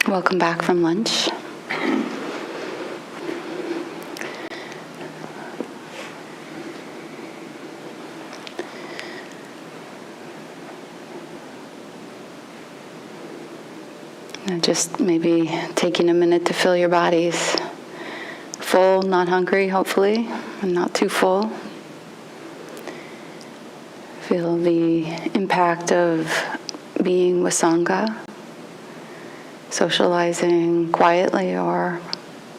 Welcome back from lunch. Just maybe taking a minute to feel your bodies full, not hungry, hopefully, and not too full. Feel the impact of being with Sangha, socializing quietly or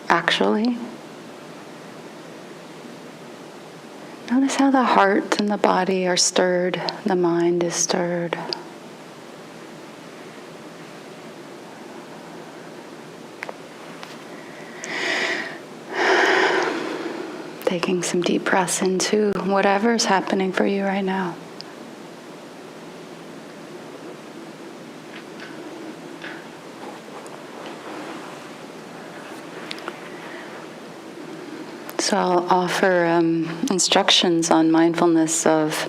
actually. Notice how the heart and the body are stirred, the mind is stirred. Taking some deep breaths into whatever's happening for you right now. So I'll offer instructions on mindfulness of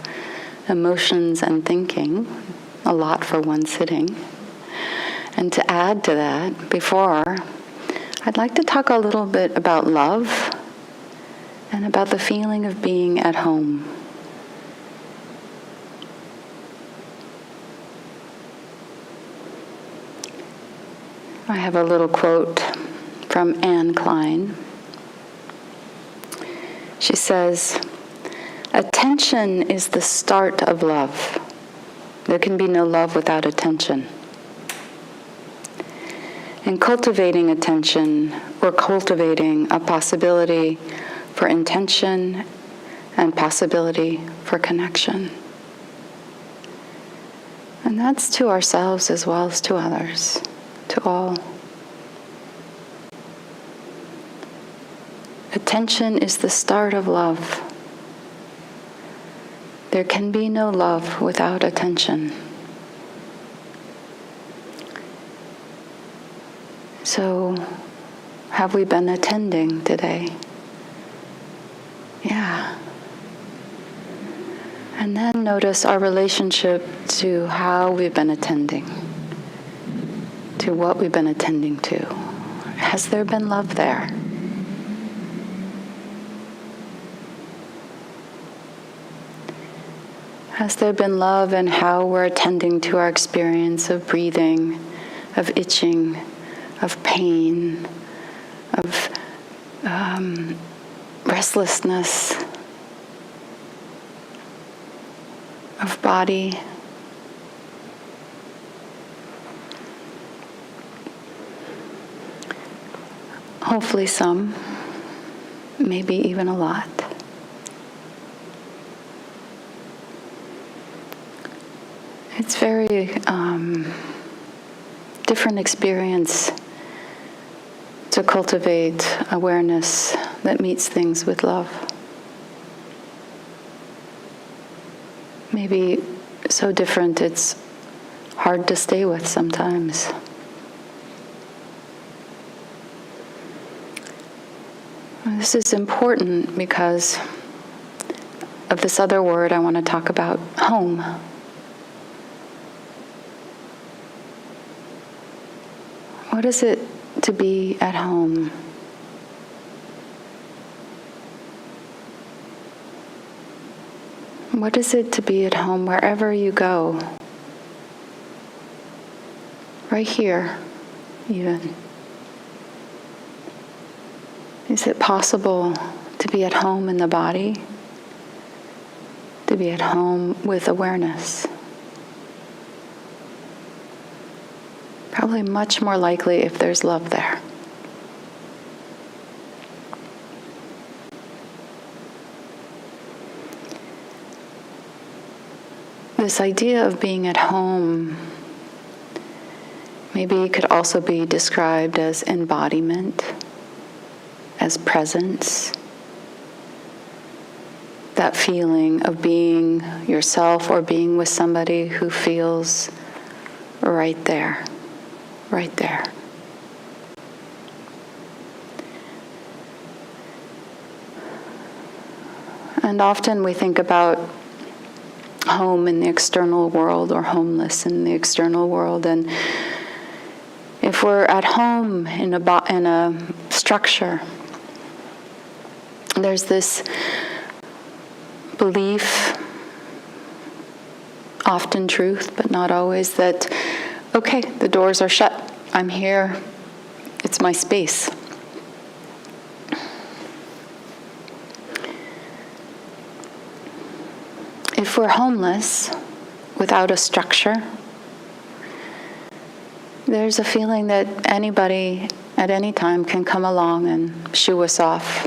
emotions and thinking, a lot for one sitting. And to add to that, before, I'd like to talk a little bit about love and about the feeling of being at home. I have a little quote from Anne Klein. She says, "Attention is the start of love. There can be no love without attention. In cultivating attention, we're cultivating a possibility for intention and possibility for connection." And that's to ourselves as well as to others, to all. Attention is the start of love. There can be no love without attention. So, have we been attending today? Yeah. And then notice our relationship to how we've been attending, to what we've been attending to. Has there been love there? Has there been love in how we're attending to our experience of breathing, of itching, of pain, of restlessness, of body? Hopefully some, maybe even a lot. It's very different experience to cultivate awareness that meets things with love. Maybe so different it's hard to stay with sometimes. This is important because of this other word I want to talk about, home. What is it to be at home? What is it to be at home wherever you go? Right here, even. Is it possible to be at home in the body? To be at home with awareness? Probably much more likely if there's love there. This idea of being at home maybe could also be described as embodiment, as presence. That feeling of being yourself or being with somebody who feels right there. Right there. And often we think about home in the external world or homeless in the external world, and If we're at home in a structure, there's this belief, often truth, but not always, that, okay, the doors are shut. I'm here. It's my space. If we're homeless, without a structure, there's a feeling that anybody at any time can come along and shoo us off.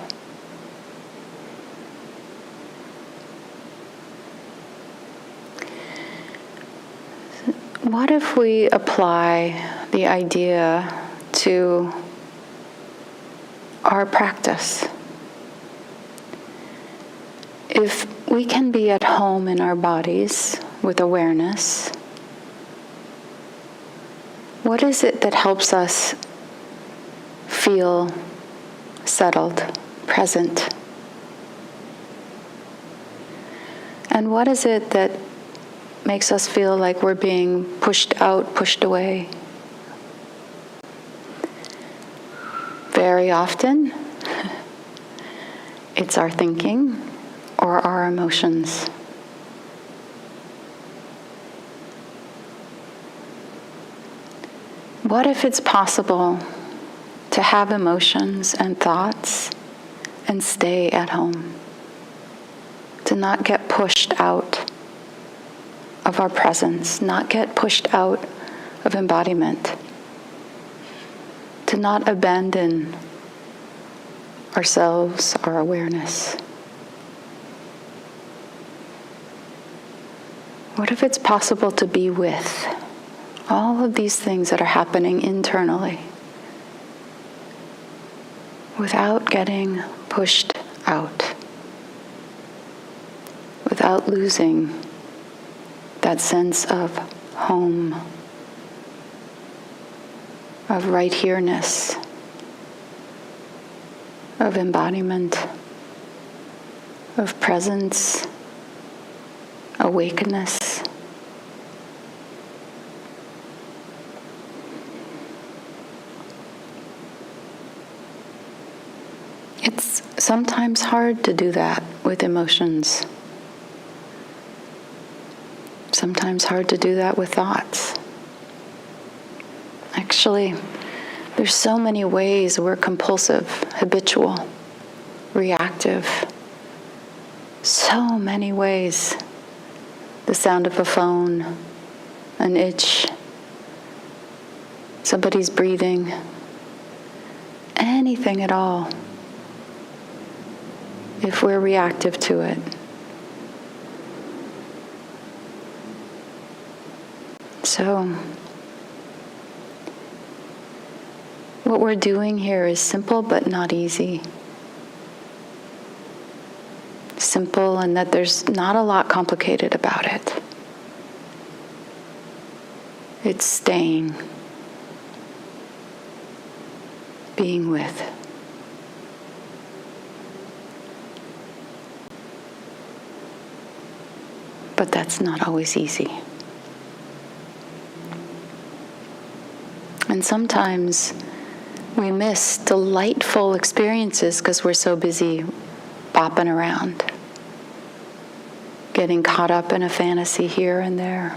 What if we apply the idea to our practice? If we can be at home in our bodies with awareness, what is it that helps us feel settled, present? And what is it that makes us feel like we're being pushed out, pushed away? Very often, it's our thinking or our emotions. What if it's possible to have emotions and thoughts and stay at home? To not get pushed out of our presence, not get pushed out of embodiment, to not abandon ourselves, our awareness. What if it's possible to be with all of these things that are happening internally without getting pushed out, without losing that sense of home, of right here-ness, of embodiment, of presence, awakeness? It's sometimes hard to do that with emotions. Sometimes hard to do that with thoughts. Actually, there's so many ways we're compulsive, habitual, reactive. So many ways. The sound of a phone, an itch, somebody's breathing, anything at all, if we're reactive to it. So, what we're doing here is simple but not easy. Simple in that there's not a lot complicated about it. It's staying, being with. But that's not always easy. And sometimes we miss delightful experiences because we're so busy bopping around, getting caught up in a fantasy here and there.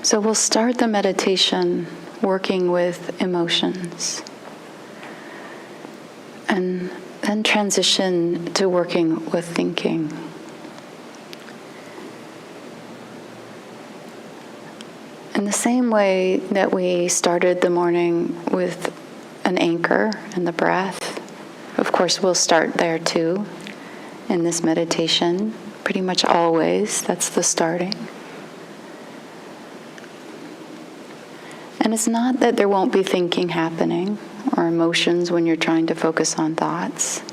So we'll start the meditation working with emotions, and then transition to working with thinking. In the same way that we started the morning with an anchor and the breath, of course we'll start there too in this meditation. Pretty much always, that's the starting. And it's not that there won't be thinking happening or emotions when you're trying to focus on thoughts,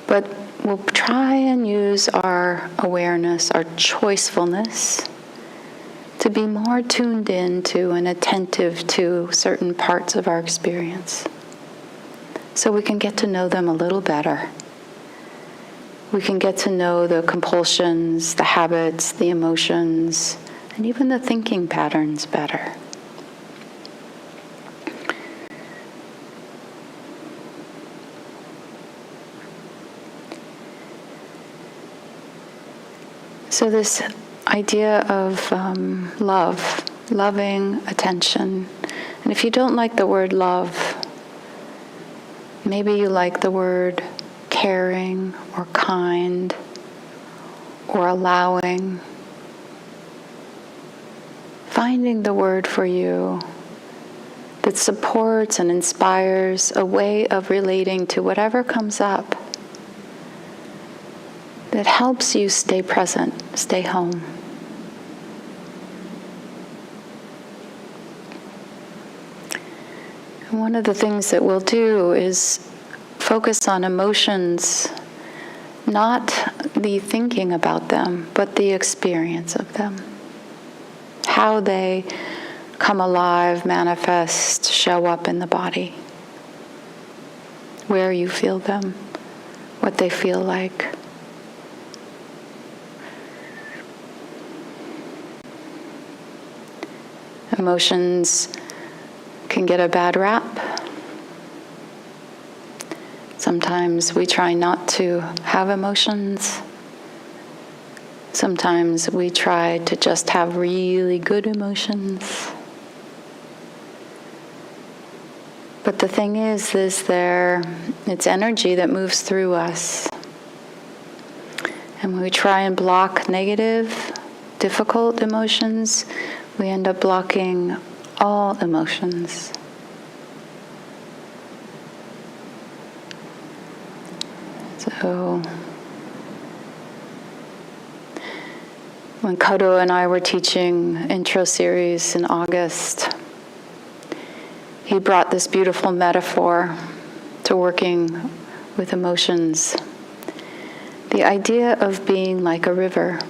but we'll try and use our awareness, our choicefulness, to be more tuned in to and attentive to certain parts of our experience, so we can get to know them a little better we can get to know the compulsions, the habits, the emotions, and even the thinking patterns better. So this idea of love, loving attention, and if you don't like the word love, maybe you like the word caring or kind or allowing. Finding the word for you that supports and inspires a way of relating to whatever comes up, that helps you stay present, stay home. And one of the things that we'll do is focus on emotions, not the thinking about them, but the experience of them. How they come alive, manifest, show up in the body. Where you feel them, what they feel like. Emotions can get a bad rap. Sometimes we try not to have emotions. Sometimes we try to just have really good emotions. But the thing is it's energy that moves through us. And when we try and block negative, difficult emotions, we end up blocking all emotions. So, when Kodo and I were teaching intro series in August, he brought this beautiful metaphor to working with emotions. The idea of being like a river.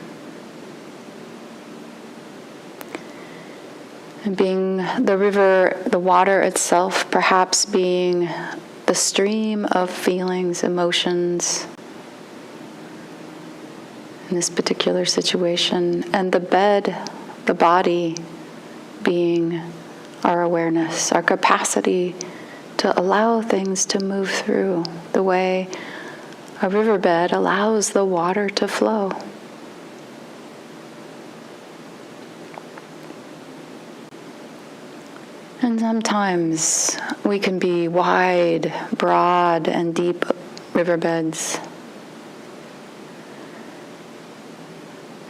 And being the river, the water itself, perhaps being the stream of feelings, emotions in this particular situation, and the bed, the body, being our awareness, our capacity to allow things to move through the way a riverbed allows the water to flow. And sometimes we can be wide, broad, and deep riverbeds.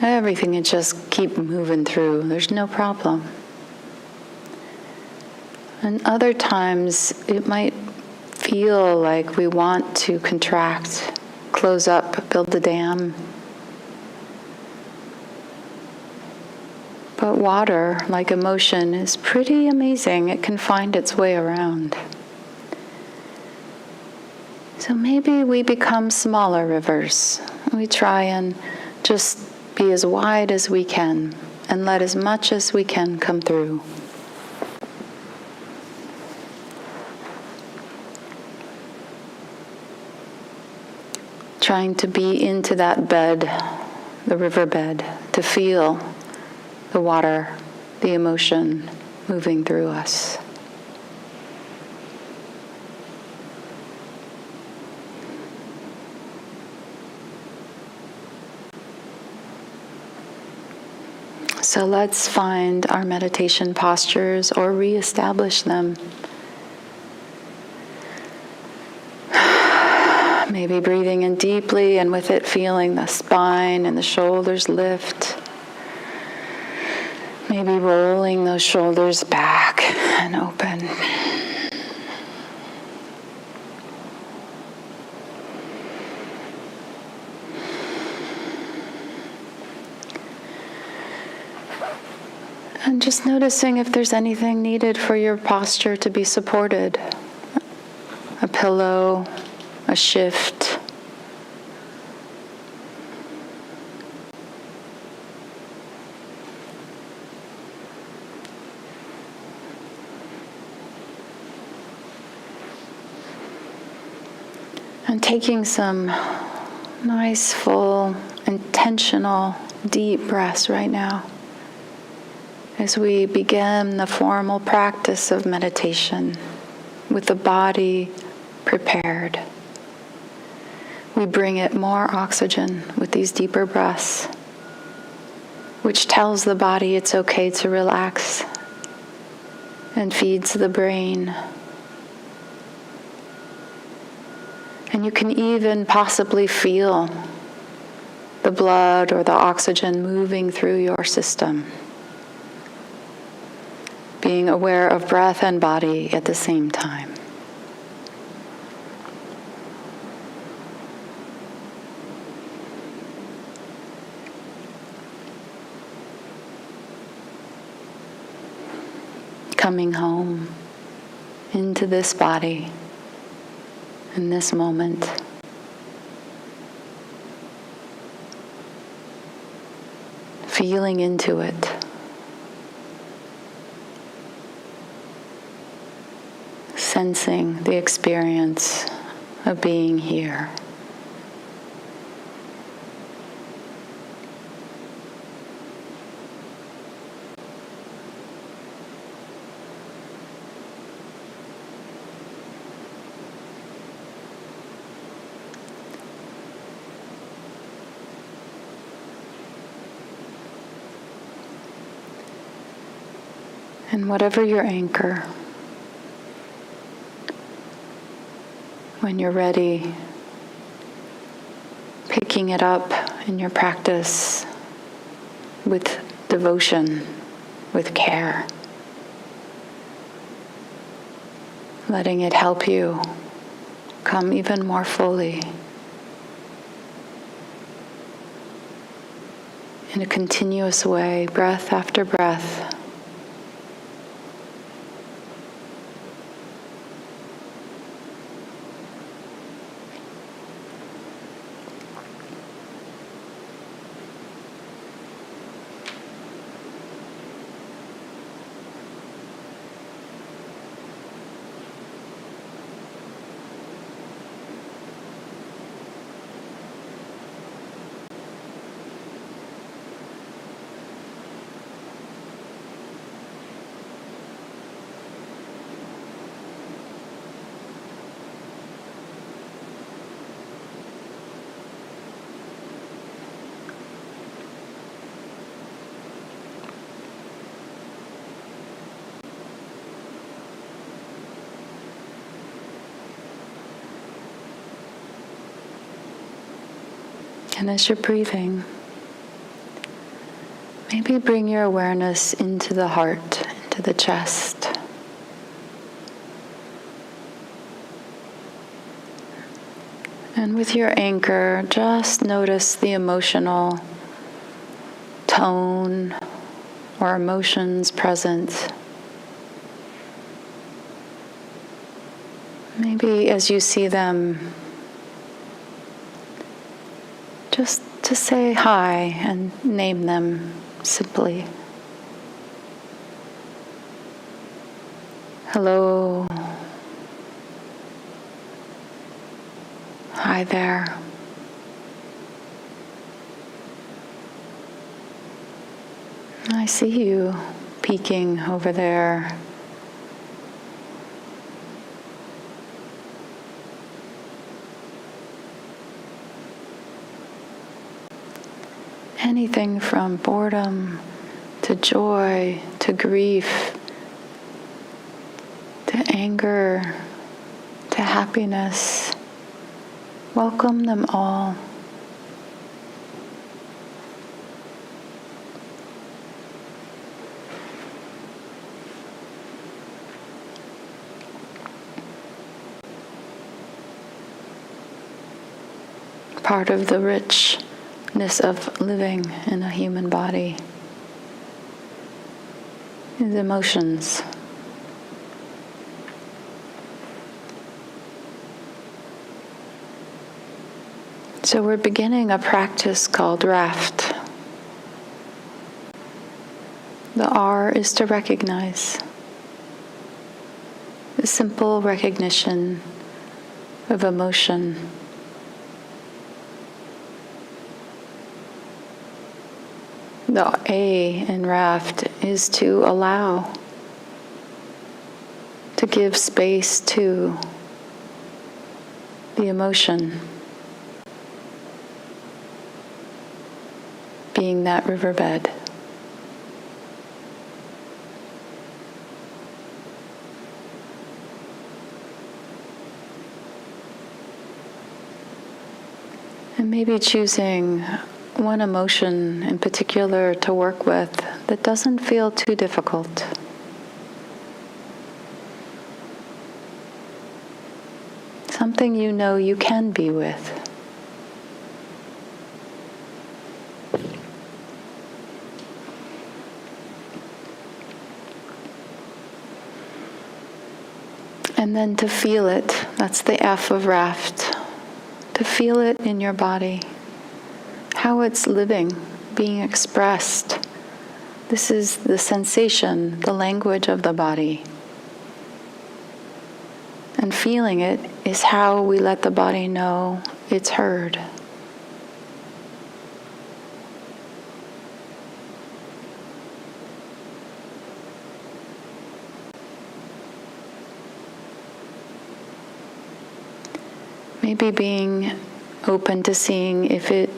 Everything can just keep moving through. There's no problem. And other times it might feel like we want to contract, close up, build a dam. But water, like emotion, is pretty amazing. It can find its way around. So maybe we become smaller rivers. We try and just be as wide as we can and let as much as we can come through. Trying to be into that bed, the riverbed, to feel the water, the emotion moving through us. So let's find our meditation postures or reestablish them. Maybe breathing in deeply and with it feeling the spine and the shoulders lift. Maybe rolling those shoulders back and open. And just noticing if there's anything needed for your posture to be supported. A pillow, a shift. And taking some Nice, full, intentional, deep breaths right now as we begin the formal practice of meditation with the body prepared. We bring it more oxygen with these deeper breaths, which tells the body it's okay to relax and feeds the brain. And you can even possibly feel the blood or the oxygen moving through your system, being aware of breath and body at the same time. Coming home into this body in this moment. Feeling into it. Sensing the experience of being here. And whatever your anchor, when you're ready, picking it up in your practice with devotion, with care, letting it help you come even more fully in a continuous way, breath after breath. And as you're breathing, maybe bring your awareness into the heart, into the chest. And with your anchor, just notice the emotional tone or emotions present. Maybe as you see them, just to say hi and name them simply. Hello. Hi there. I see you peeking over there. Anything from boredom to joy to grief to anger to happiness. Welcome them all. Part of the richness of living in a human body is emotions. So we're beginning a practice called raft. The R is to recognize. The simple recognition of emotion. The A in raft is to allow, to give space to the emotion, being that riverbed. And maybe choosing one emotion in particular to work with that doesn't feel too difficult. Something you know you can be with. And then to feel it, that's the F of raft, to feel it in your body, how it's living, being expressed. This is the sensation, the language of the body. And feeling it is how we let the body know it's heard. Maybe being open to seeing if it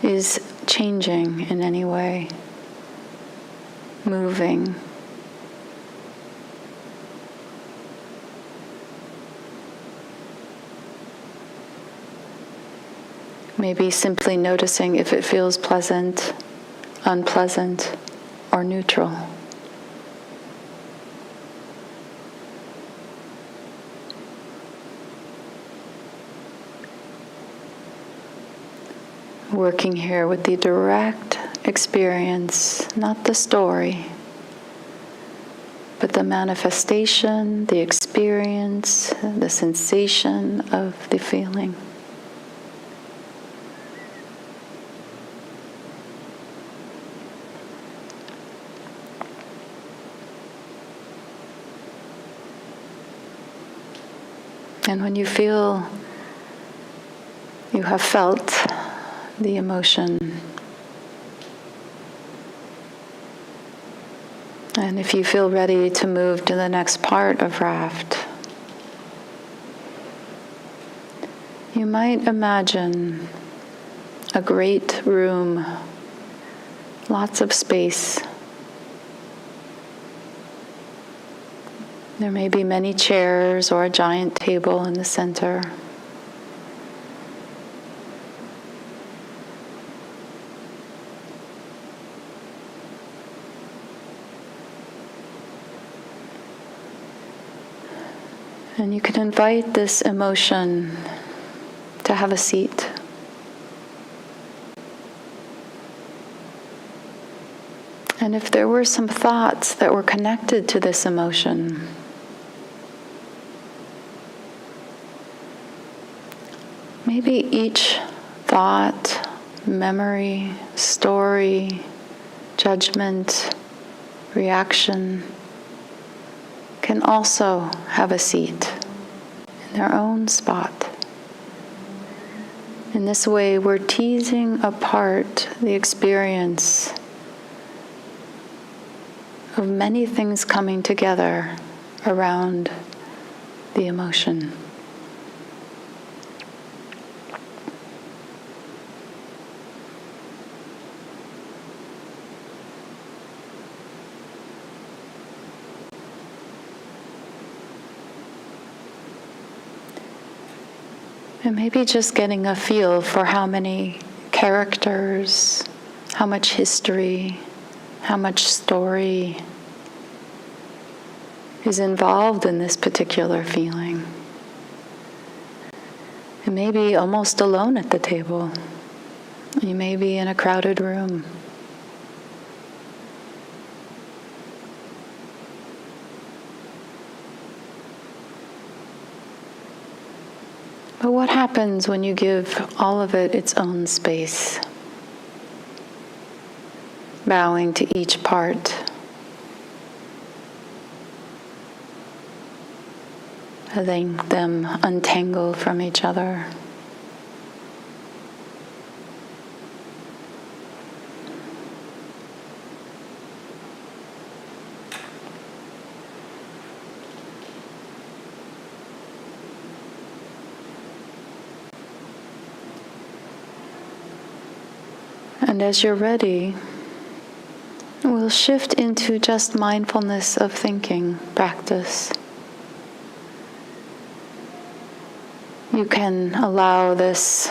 is changing in any way, moving. Maybe simply noticing if it feels pleasant, unpleasant, or neutral. Working here with the direct experience, not the story, but the manifestation, the experience, the sensation of the feeling. And when you feel you have felt the emotion, and if you feel ready to move to the next part of raft, you might imagine a great room, lots of space. There may be many chairs or a giant table in the center. And you can invite this emotion to have a seat. And if there were some thoughts that were connected to this emotion, maybe each thought, memory, story, judgment, reaction can also have a seat in their own spot. In this way, we're teasing apart the experience of many things coming together around the emotion. And maybe just getting a feel for how many characters, how much history, how much story is involved in this particular feeling. And maybe almost alone at the table. You may be in a crowded room. But what happens when you give all of it its own space? Bowing to each part. Letting them untangle from each other. And as you're ready, we'll shift into just mindfulness of thinking practice. You can allow this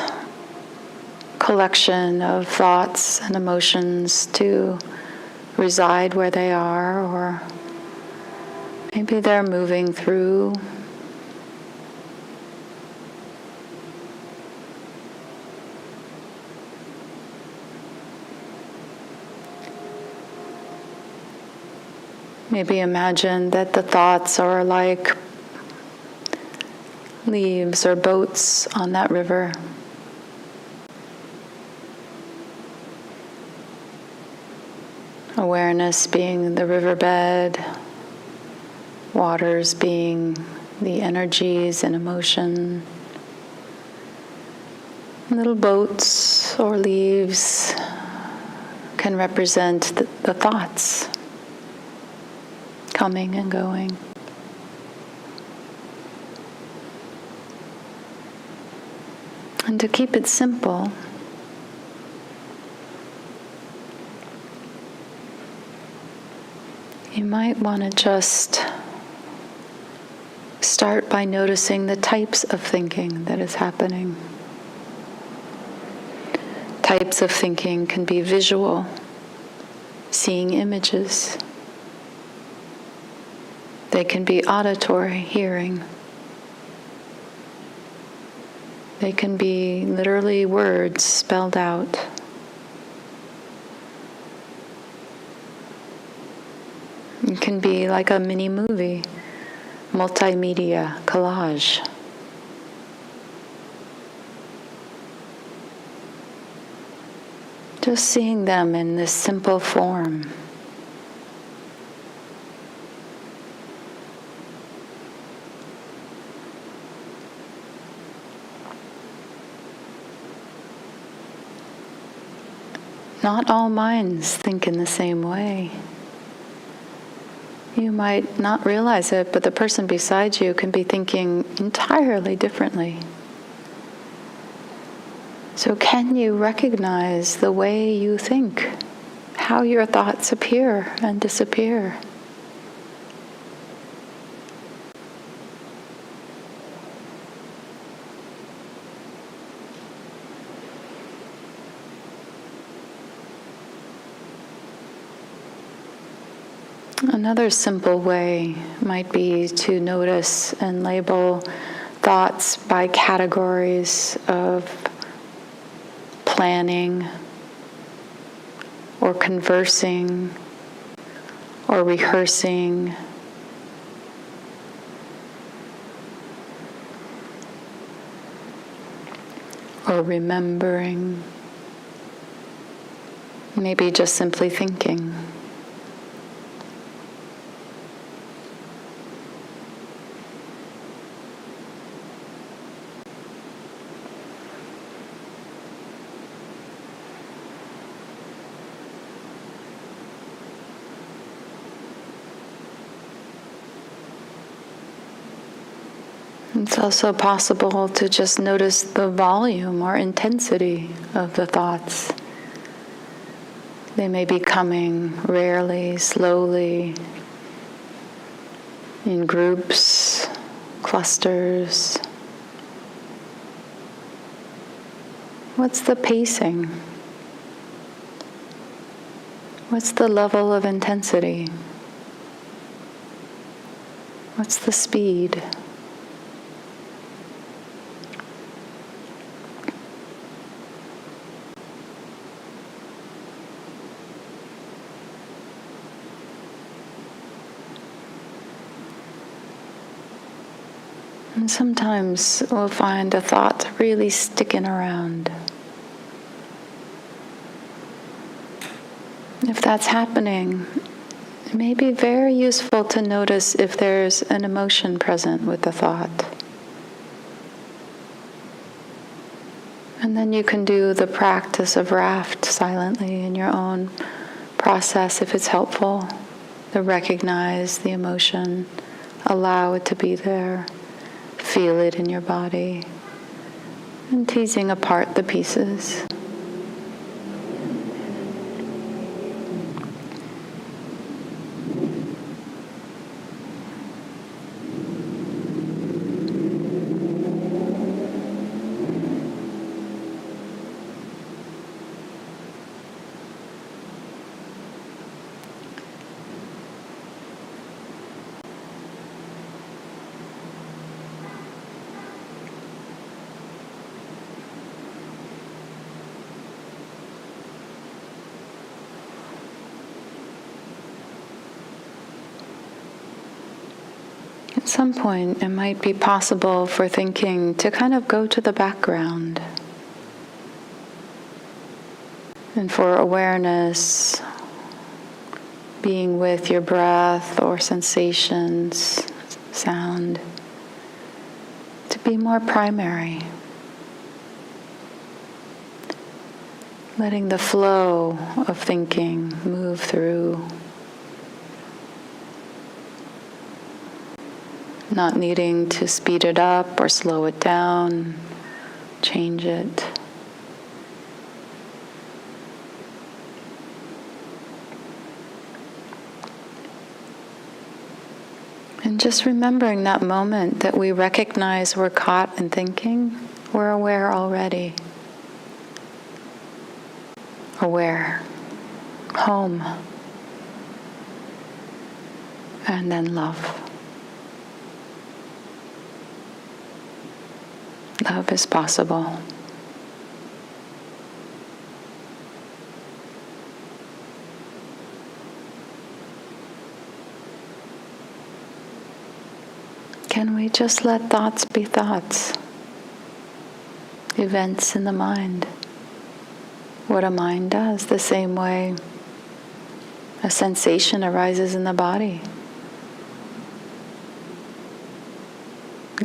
collection of thoughts and emotions to reside where they are, or maybe they're moving through. Maybe imagine that the thoughts are like leaves or boats on that river. Awareness being the riverbed, waters being the energies and emotion. Little boats or leaves can represent the thoughts coming and going. And to keep it simple, you might want to just start by noticing the types of thinking that is happening. Types of thinking can be visual, seeing images. They can be auditory, hearing. They can be literally words spelled out. It can be like a mini movie, multimedia, collage. Just seeing them in this simple form. Not all minds think in the same way. You might not realize it, but the person beside you can be thinking entirely differently. So can you recognize the way you think, how your thoughts appear and disappear? Another simple way might be to notice and label thoughts by categories of planning or conversing or rehearsing or remembering, maybe just simply thinking. It's also possible to just notice the volume or intensity of the thoughts. They may be coming rarely, slowly, in groups, clusters. What's the pacing? What's the level of intensity? What's the speed? And sometimes we'll find a thought really sticking around. If that's happening, it may be very useful to notice if there's an emotion present with the thought. And then you can do the practice of raft silently in your own process if it's helpful. To recognize the emotion, allow it to be there. Feel it in your body, and teasing apart the pieces. At some point, it might be possible for thinking to kind of go to the background, and for awareness, being with your breath or sensations, sound, to be more primary. Letting the flow of thinking move through. Not needing to speed it up or slow it down, change it. And just remembering that moment that we recognize we're caught in thinking, we're aware already. Aware, home, and then love. Love is possible. Can we just let thoughts be thoughts? Events in the mind. What a mind does, the same way a sensation arises in the body.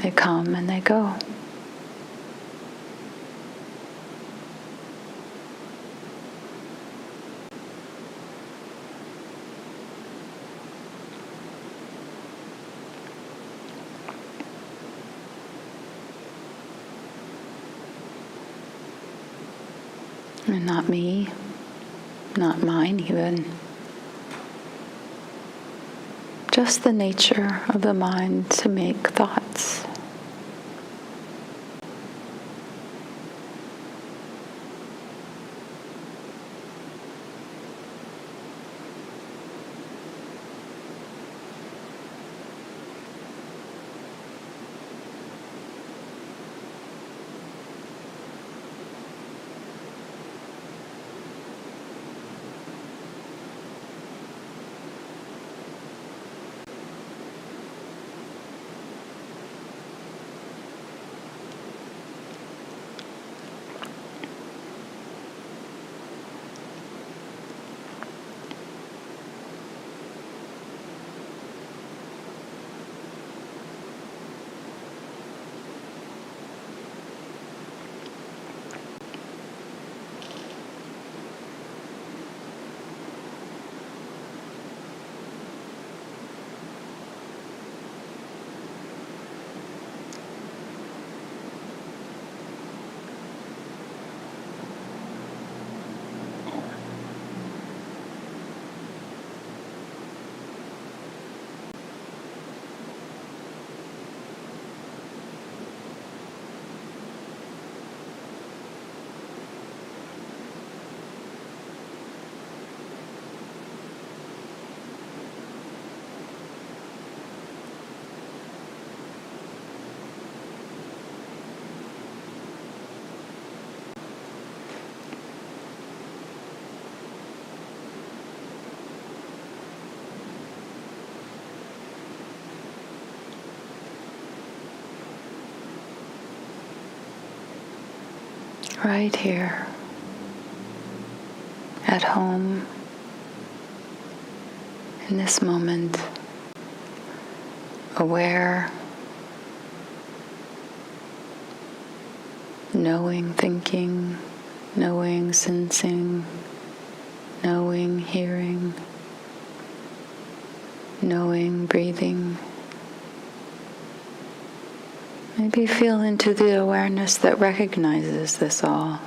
They come and they go. And not me, not mine even. Just the nature of the mind to make thoughts. Right here, at home, in this moment, aware, knowing thinking, knowing sensing, knowing hearing, knowing breathing. Maybe feel into the awareness that recognizes this all.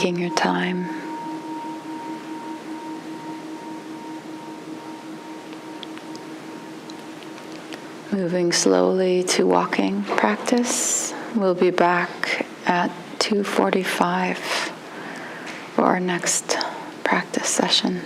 taking your time. Moving slowly to walking practice. We'll be back at 2:45 for our next practice session.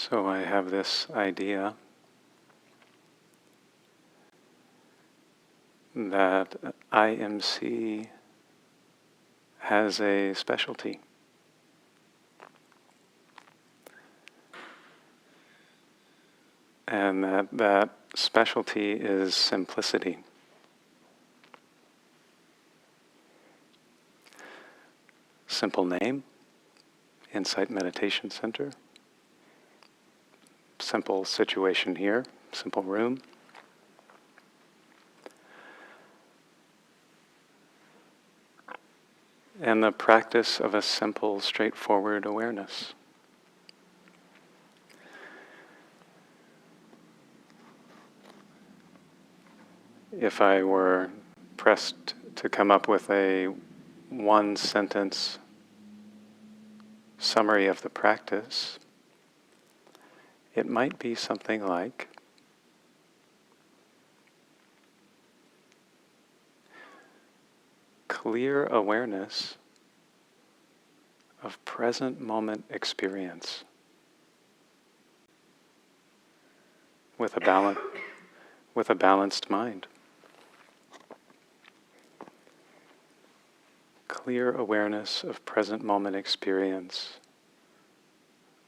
So I have this idea that IMC has a specialty. And that specialty is simplicity. Simple name, Insight Meditation Center. Simple situation here, simple room. And the practice of a simple, straightforward awareness. If I were pressed to come up with a one-sentence summary of the practice, it might be something like, clear awareness of present moment experience with a balanced mind. Clear awareness of present moment experience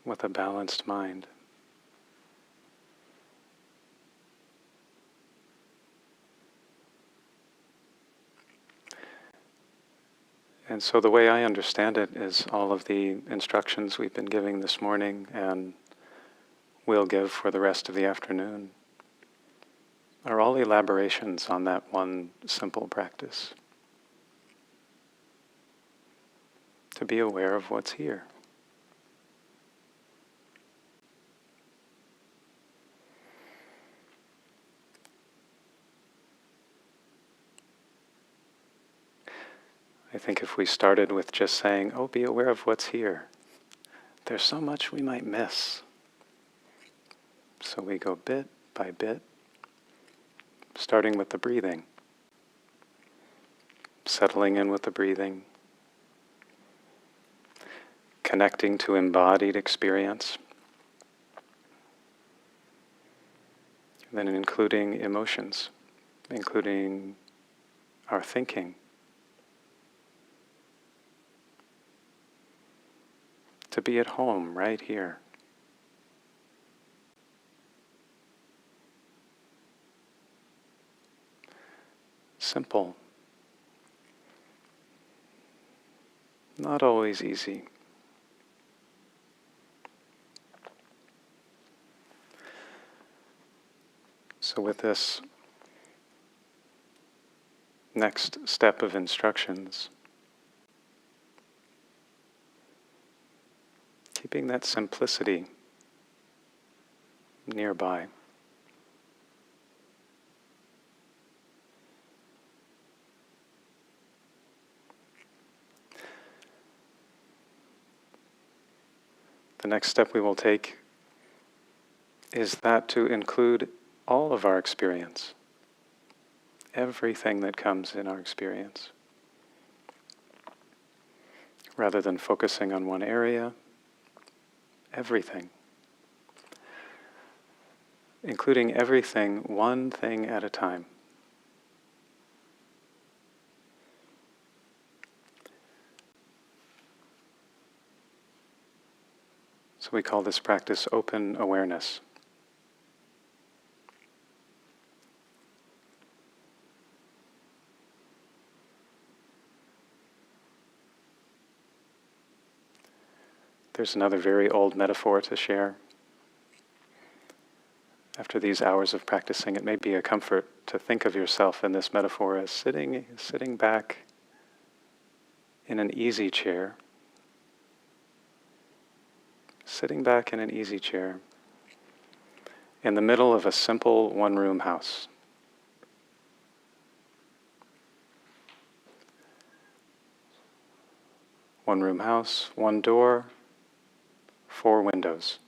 with a balanced mind. And so the way I understand it is all of the instructions we've been giving this morning and will give for the rest of the afternoon are all elaborations on that one simple practice. To be aware of what's here. I think if we started with just saying, oh, be aware of what's here, there's so much we might miss. So we go bit by bit, starting with the breathing, settling in with the breathing, connecting to embodied experience, then including emotions, including our thinking, to be at home right here. Simple. Not always easy. So with this next step of instructions, keeping that simplicity nearby. The next step we will take is that to include all of our experience, everything that comes in our experience, rather than focusing on one area, everything, including everything, one thing at a time. So we call this practice open awareness. There's another very old metaphor to share. After these hours of practicing, it may be a comfort to think of yourself in this metaphor as sitting back in an easy chair. Sitting back in an easy chair in the middle of a simple one-room house. One-room house, one door, 4 windows.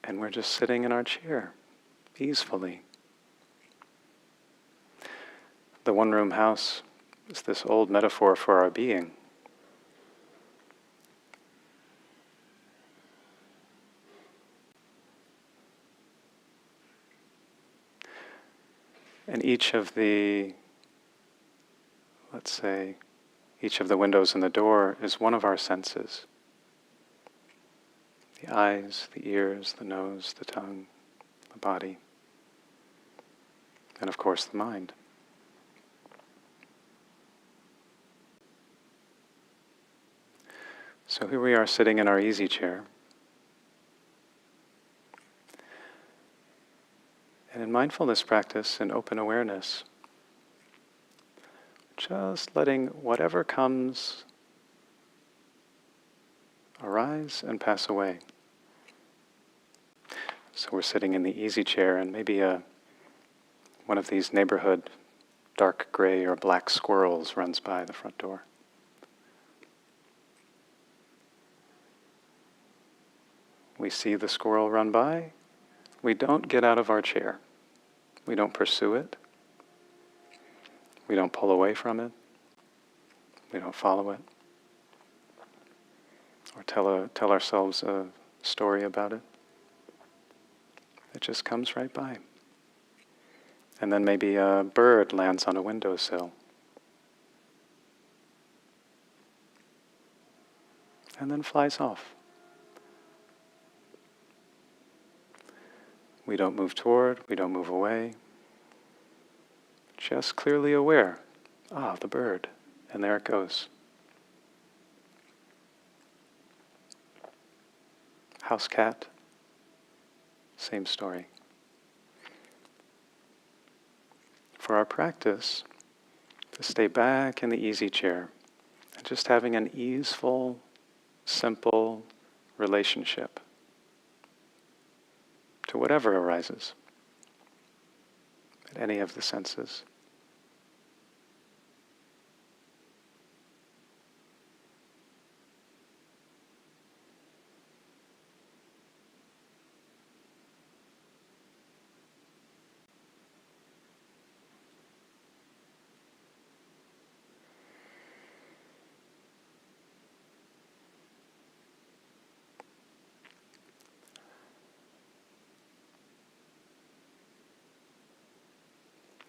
And we're just sitting in our chair, easefully. The one-room house is this old metaphor for our being, And each of the, let's say, each of the windows in the door is one of our senses. The eyes, the ears, the nose, the tongue, the body, and of course the mind. So here we are sitting in our easy chair. And in mindfulness practice and open awareness, just letting whatever comes arise and pass away. So we're sitting in the easy chair, and maybe one of these neighborhood dark gray or black squirrels runs by the front door. We see the squirrel run by. We don't get out of our chair. We don't pursue it. We don't pull away from it. We don't follow it. Or tell ourselves a story about it. It just comes right by. And then maybe a bird lands on a windowsill. And then flies off. We don't move toward, we don't move away. Just clearly aware. Ah, the bird. And there it goes. House cat. Same story. For our practice, to stay back in the easy chair and just having an easeful, simple relationship to whatever arises at any of the senses.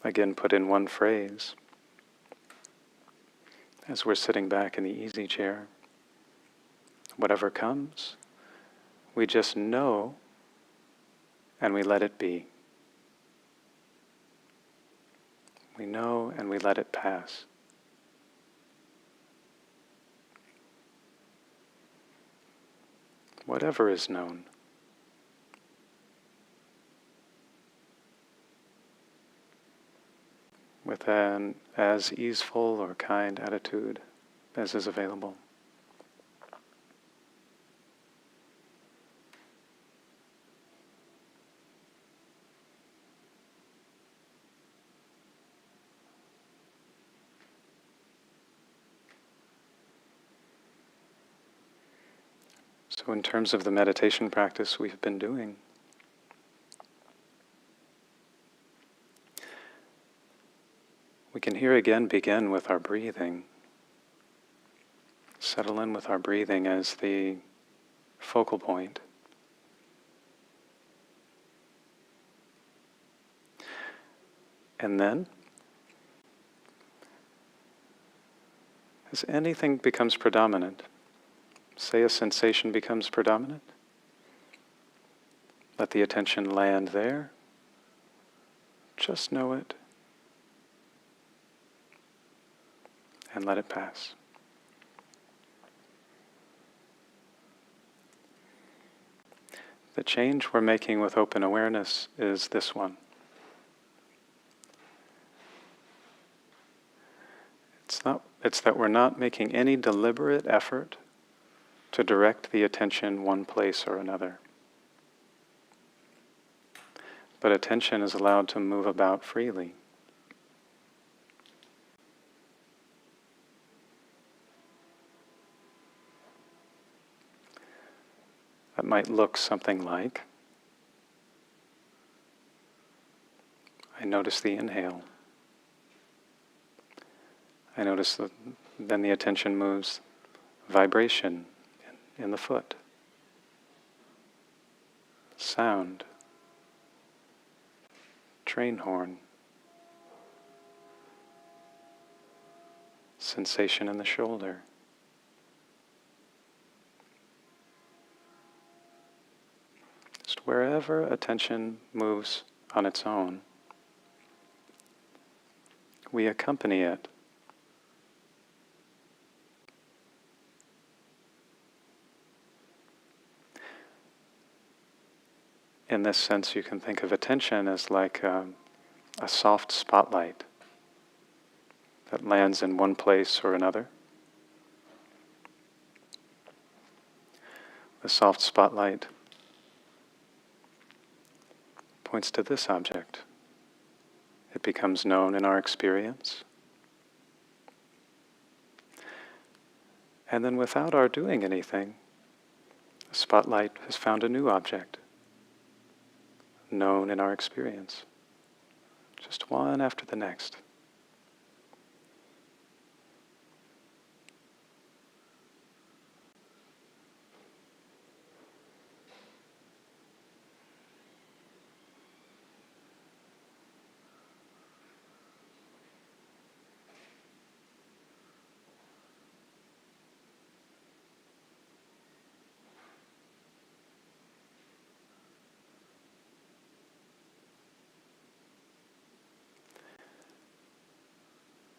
Again, put in one phrase as we're sitting back in the easy chair. Whatever comes, we just know and we let it be. We know and we let it pass. Whatever is known. With an as easeful or kind attitude as is available. So in terms of the meditation practice we've been doing, we can here again begin with our breathing. Settle in with our breathing as the focal point. And then, as anything becomes predominant, say a sensation becomes predominant, let the attention land there. Just know it. And let it pass. The change we're making with open awareness is this one. It's that we're not making any deliberate effort to direct the attention one place or another. But attention is allowed to move about freely. That might look something like, I notice the inhale. I notice that then the attention moves vibration in the foot, sound, train horn, sensation in the shoulder. Just wherever attention moves on its own, we accompany it. In this sense, you can think of attention as like a soft spotlight that lands in one place or another. The soft spotlight points to this object. It becomes known in our experience. And then without our doing anything, the spotlight has found a new object, known in our experience. Just one after the next.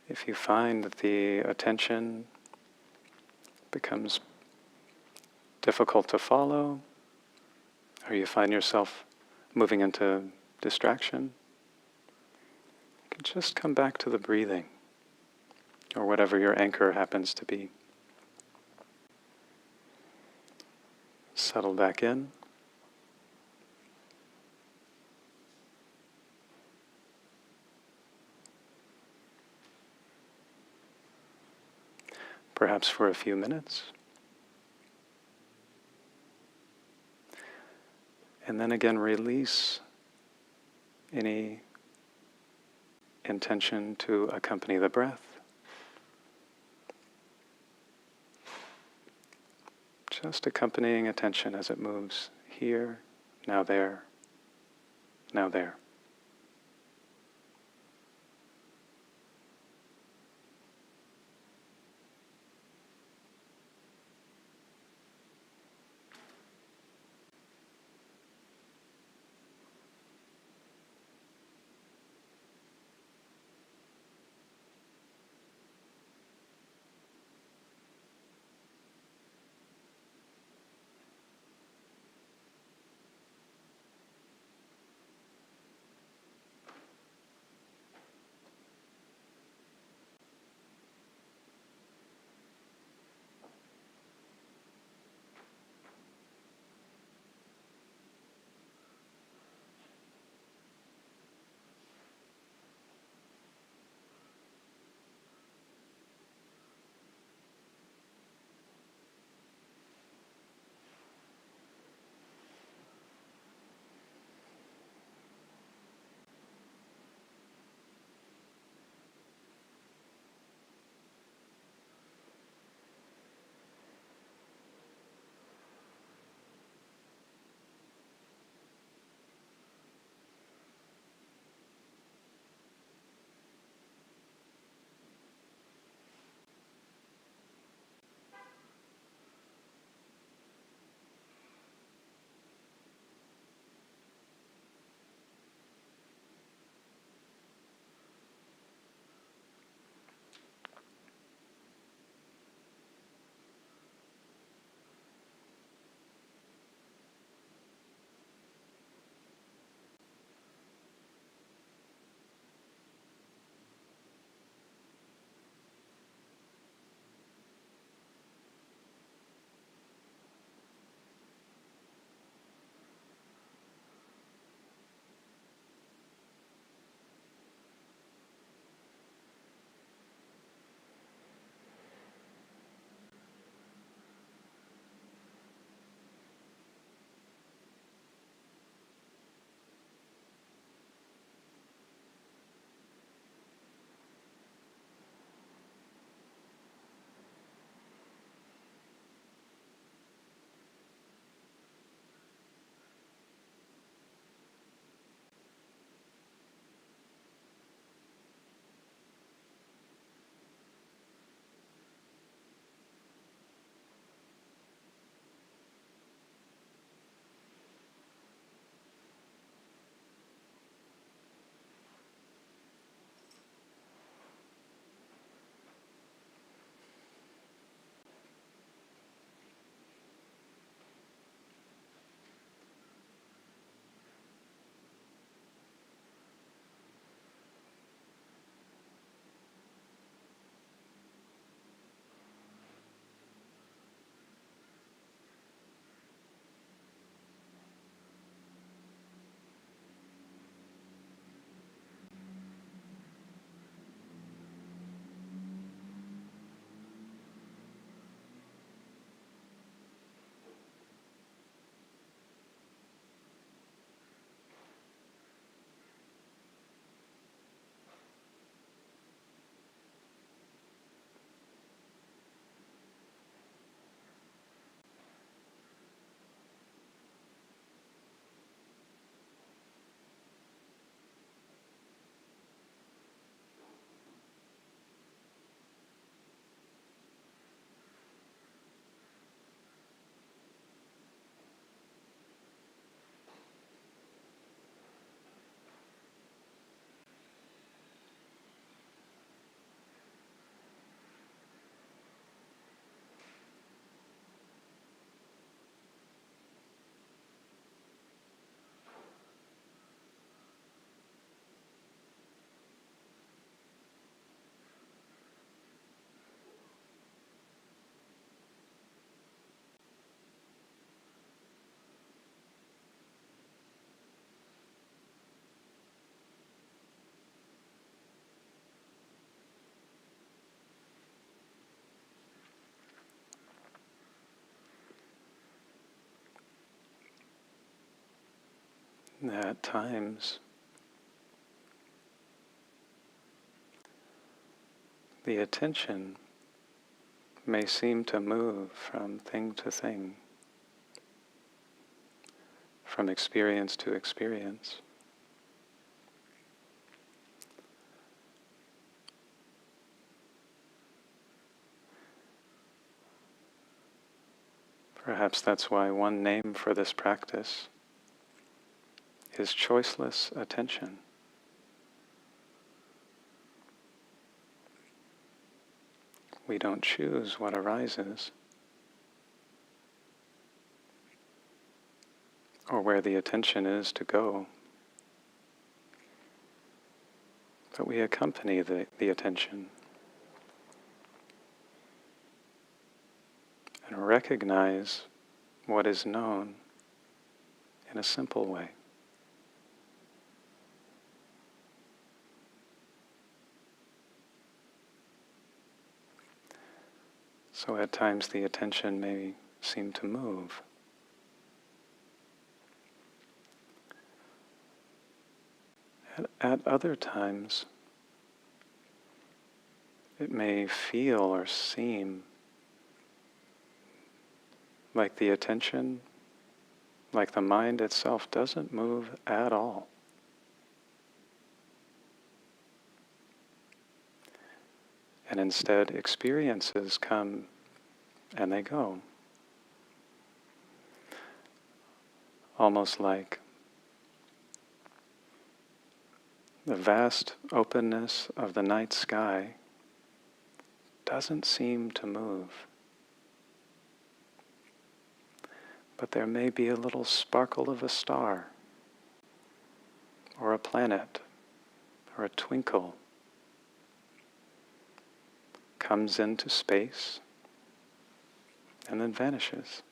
If you find that the attention becomes difficult to follow, or you find yourself moving into distraction, you can just come back to the breathing, or whatever your anchor happens to be. Settle back in. Perhaps for a few minutes. And then again, release any intention to accompany the breath. Just accompanying attention as it moves here, now there, now there. At times, the attention may seem to move from thing to thing, from experience to experience. Perhaps that's why one name for this practice is choiceless attention. We don't choose what arises or where the attention is to go, but we accompany the attention and recognize what is known in a simple way. So at times the attention may seem to move. At other times, it may feel or seem like the attention, like the mind itself, doesn't move at all. And instead, experiences come and they go. Almost like the vast openness of the night sky doesn't seem to move. But there may be a little sparkle of a star, or a planet, or a twinkle comes into space and then vanishes.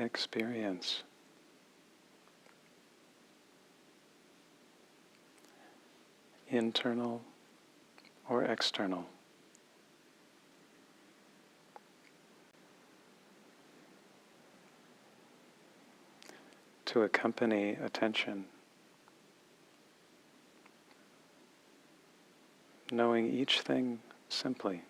experience. Internal or external. To accompany attention, knowing each thing simply.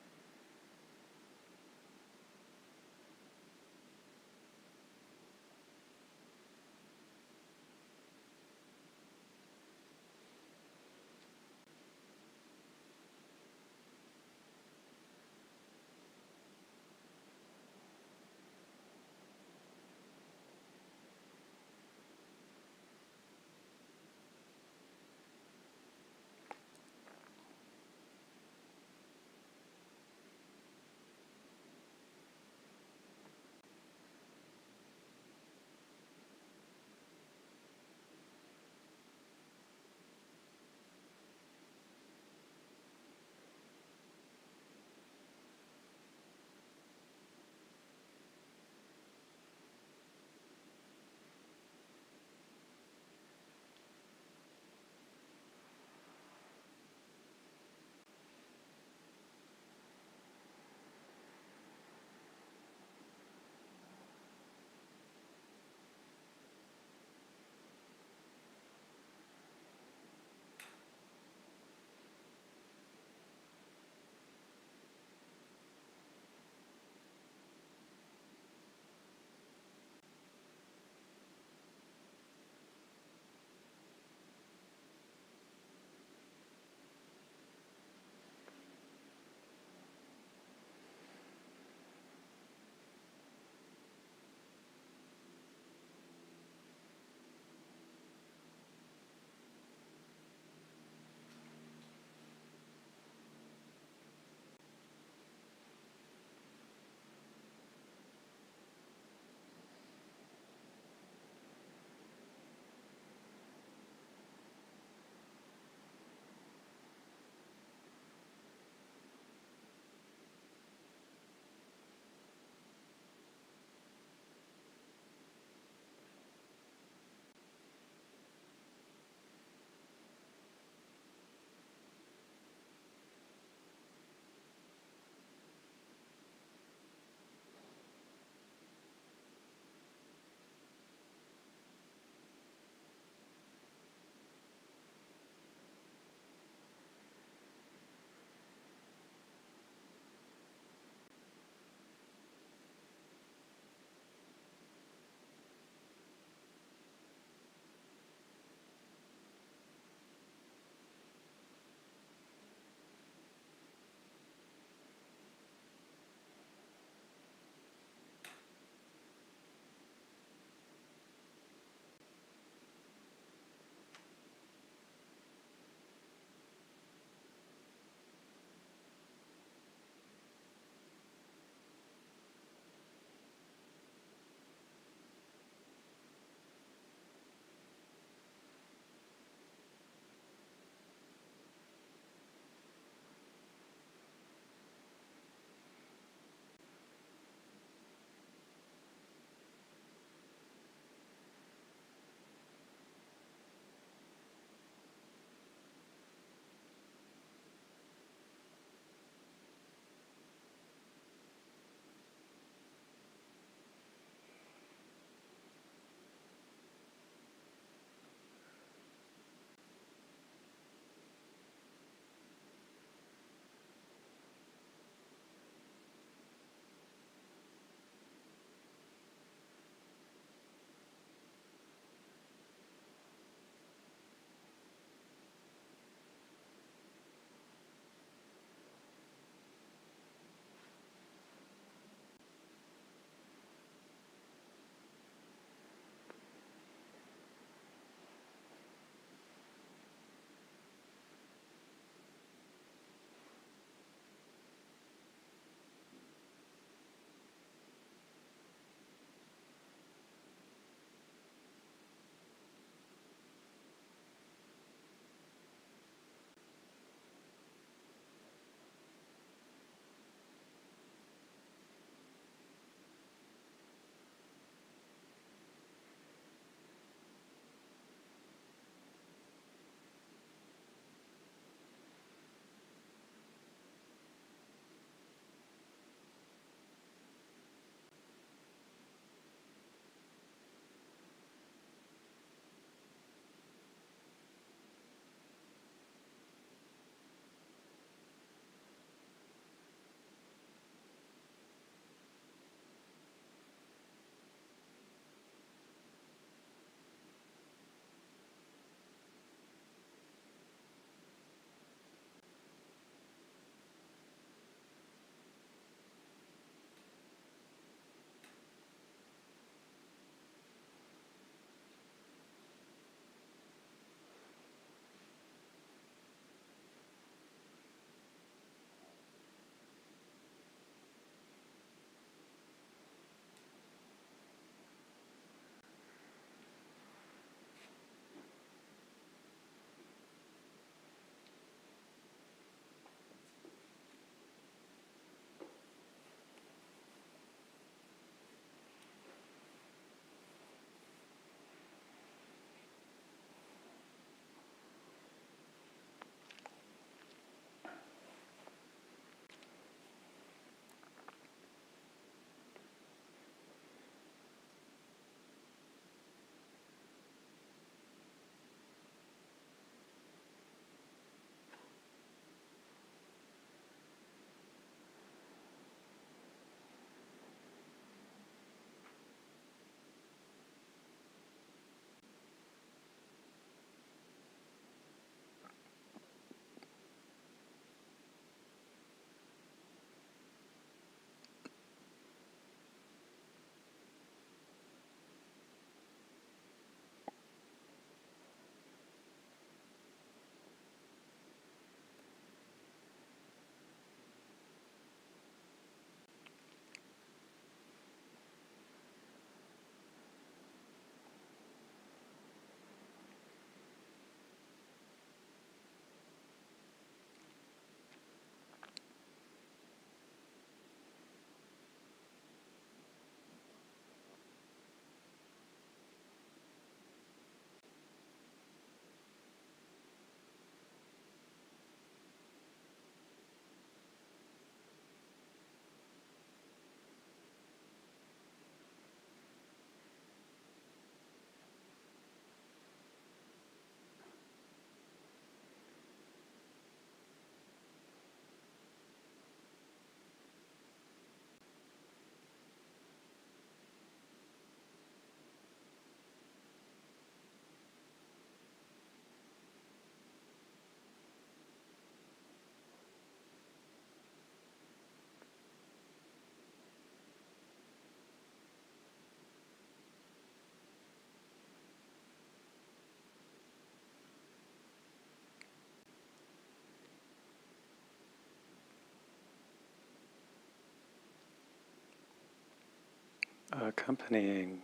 accompanying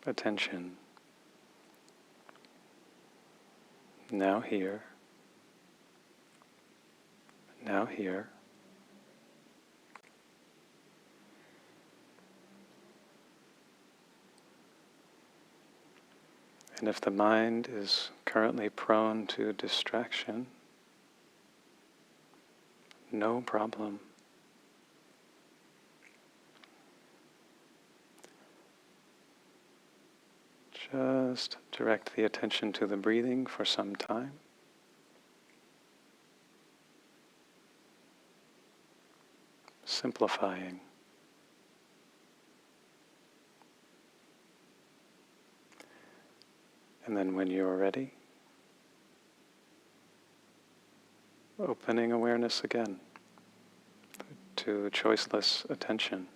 attention now here, now here. And if the mind is currently prone to distraction, no problem. Just direct the attention to the breathing for some time. Simplifying. And then when you're ready, opening awareness again to choiceless attention.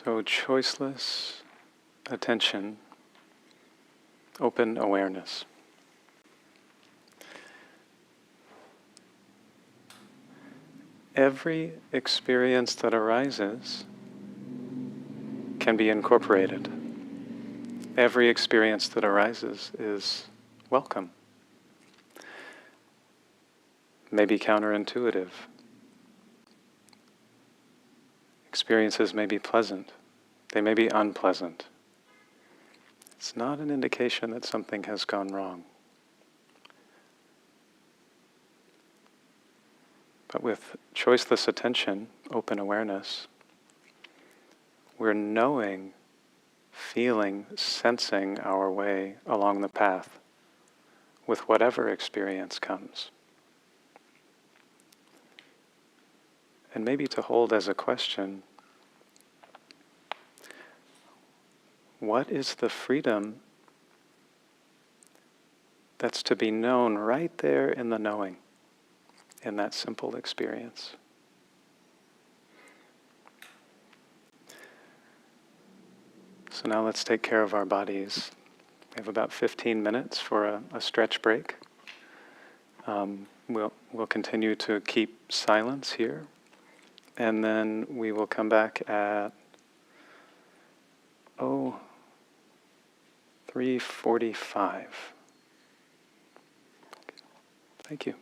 So, choiceless attention, open awareness. Every experience that arises can be incorporated. Every experience that arises is welcome. May be counterintuitive. Experiences may be pleasant. They may be unpleasant. It's not an indication that something has gone wrong. But with choiceless attention, open awareness, we're knowing, feeling, sensing our way along the path with whatever experience comes. And maybe to hold as a question, what is the freedom that's to be known right there in the knowing, in that simple experience? So now let's take care of our bodies. We have about 15 minutes for a stretch break. We'll continue to keep silence here, and then we will come back at 3:45. Thank you.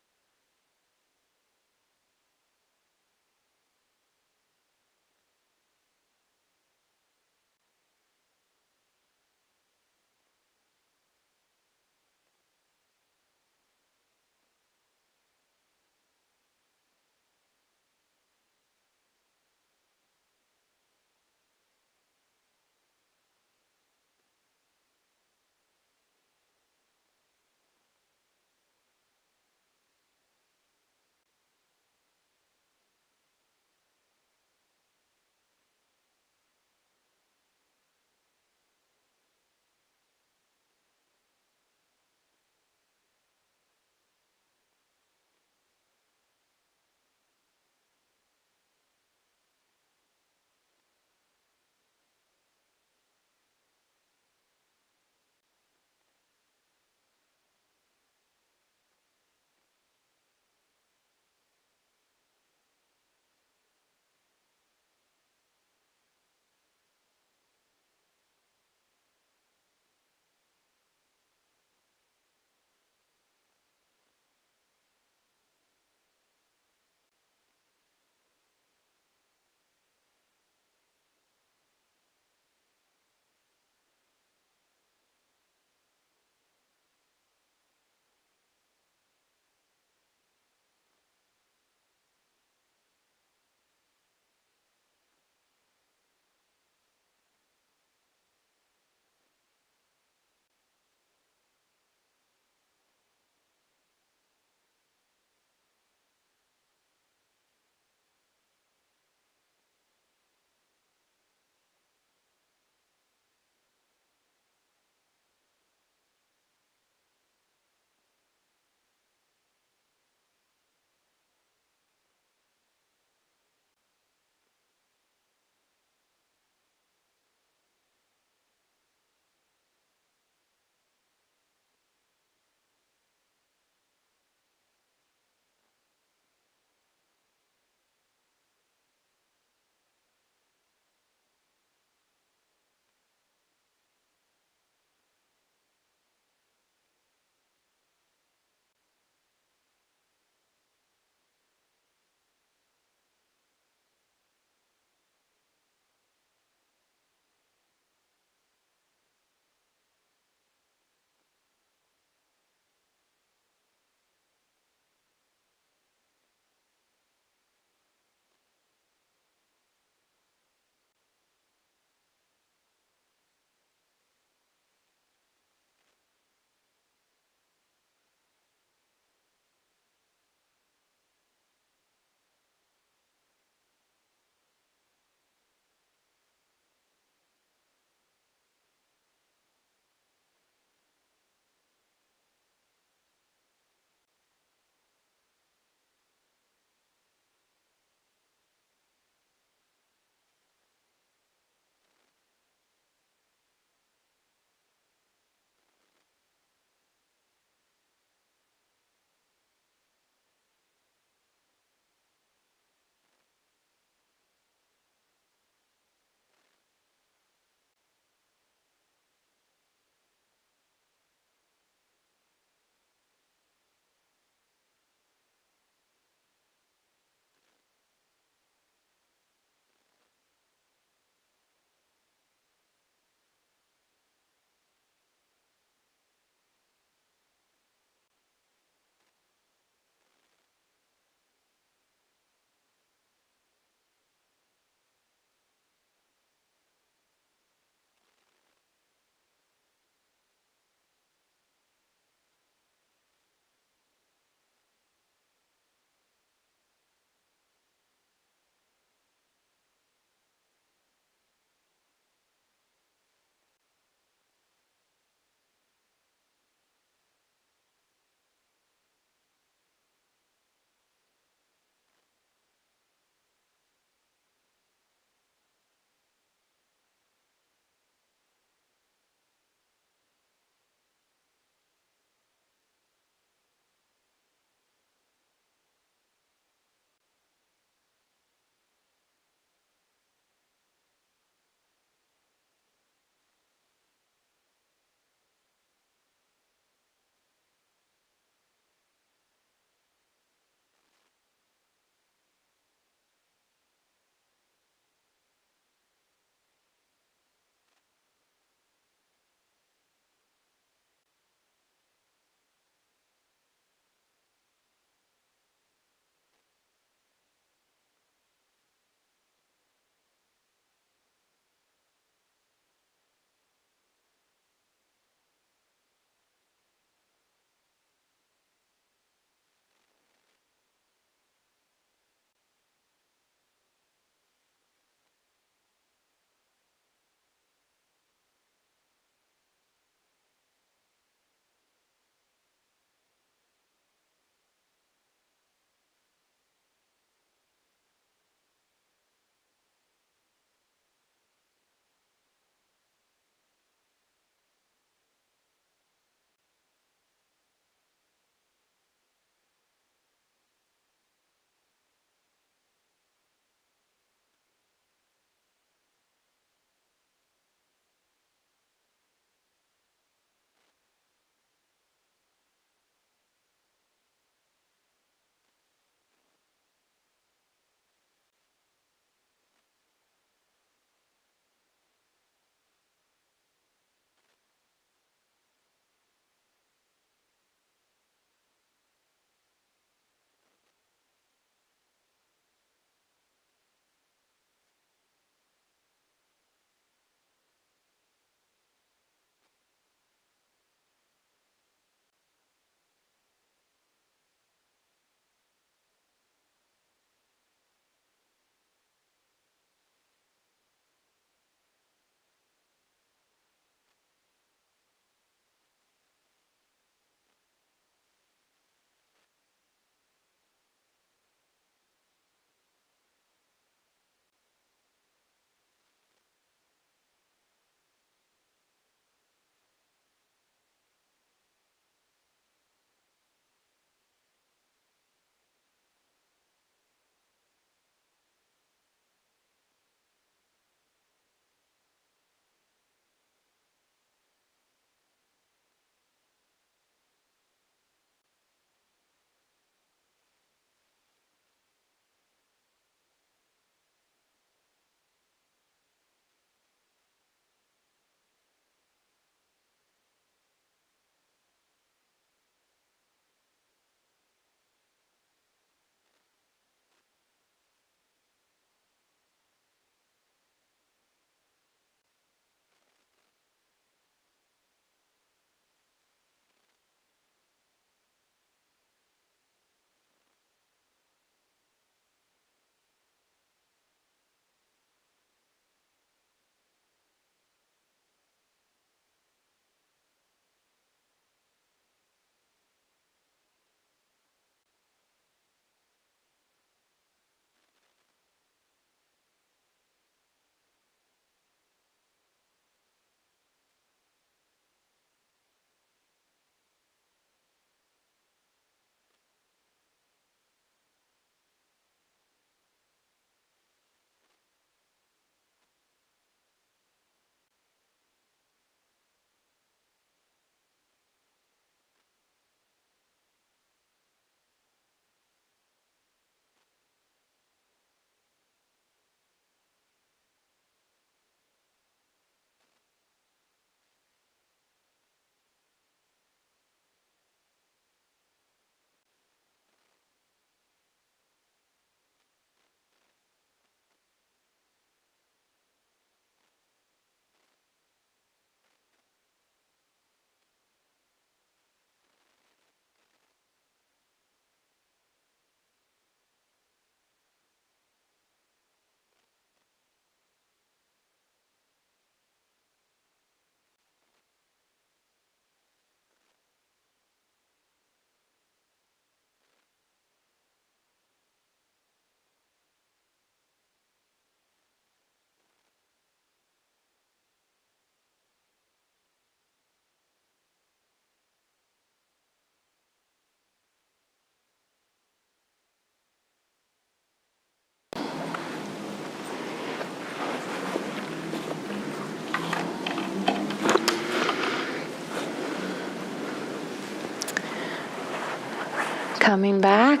coming back.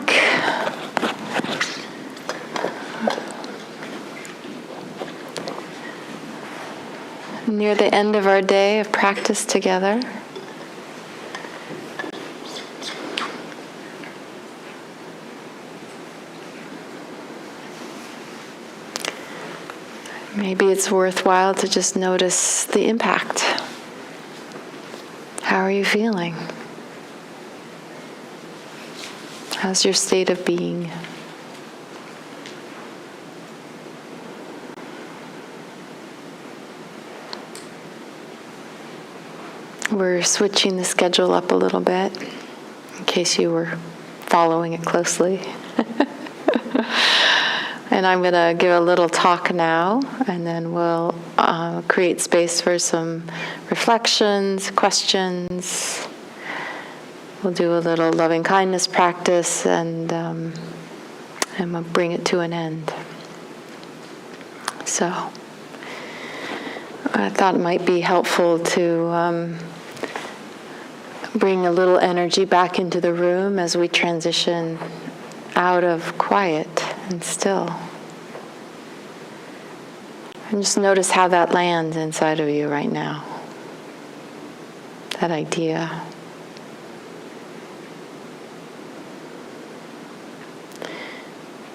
Near the end of our day of practice together. Maybe it's worthwhile to just notice the impact. How are you feeling? How's your state of being? We're switching the schedule up a little bit, in case you were following it closely. And I'm going to give a little talk now, and then we'll create space for some reflections, questions. We'll do a little loving kindness practice, and we'll bring it to an end. So, I thought it might be helpful to bring a little energy back into the room as we transition out of quiet and still. And just notice how that lands inside of you right now. That idea.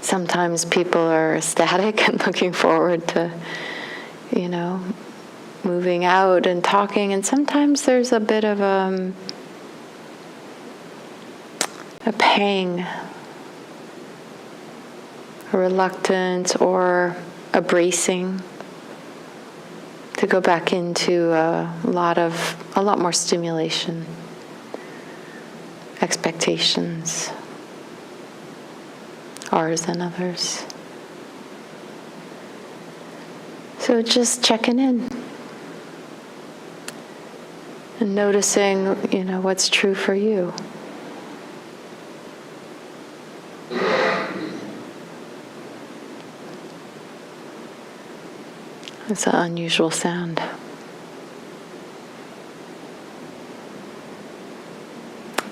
Sometimes people are ecstatic and looking forward to, moving out and talking, and sometimes there's a bit of a pang, a reluctance, or a bracing to go back into a lot more stimulation, expectations, ours and others. So just checking in and noticing, what's true for you. It's an unusual sound.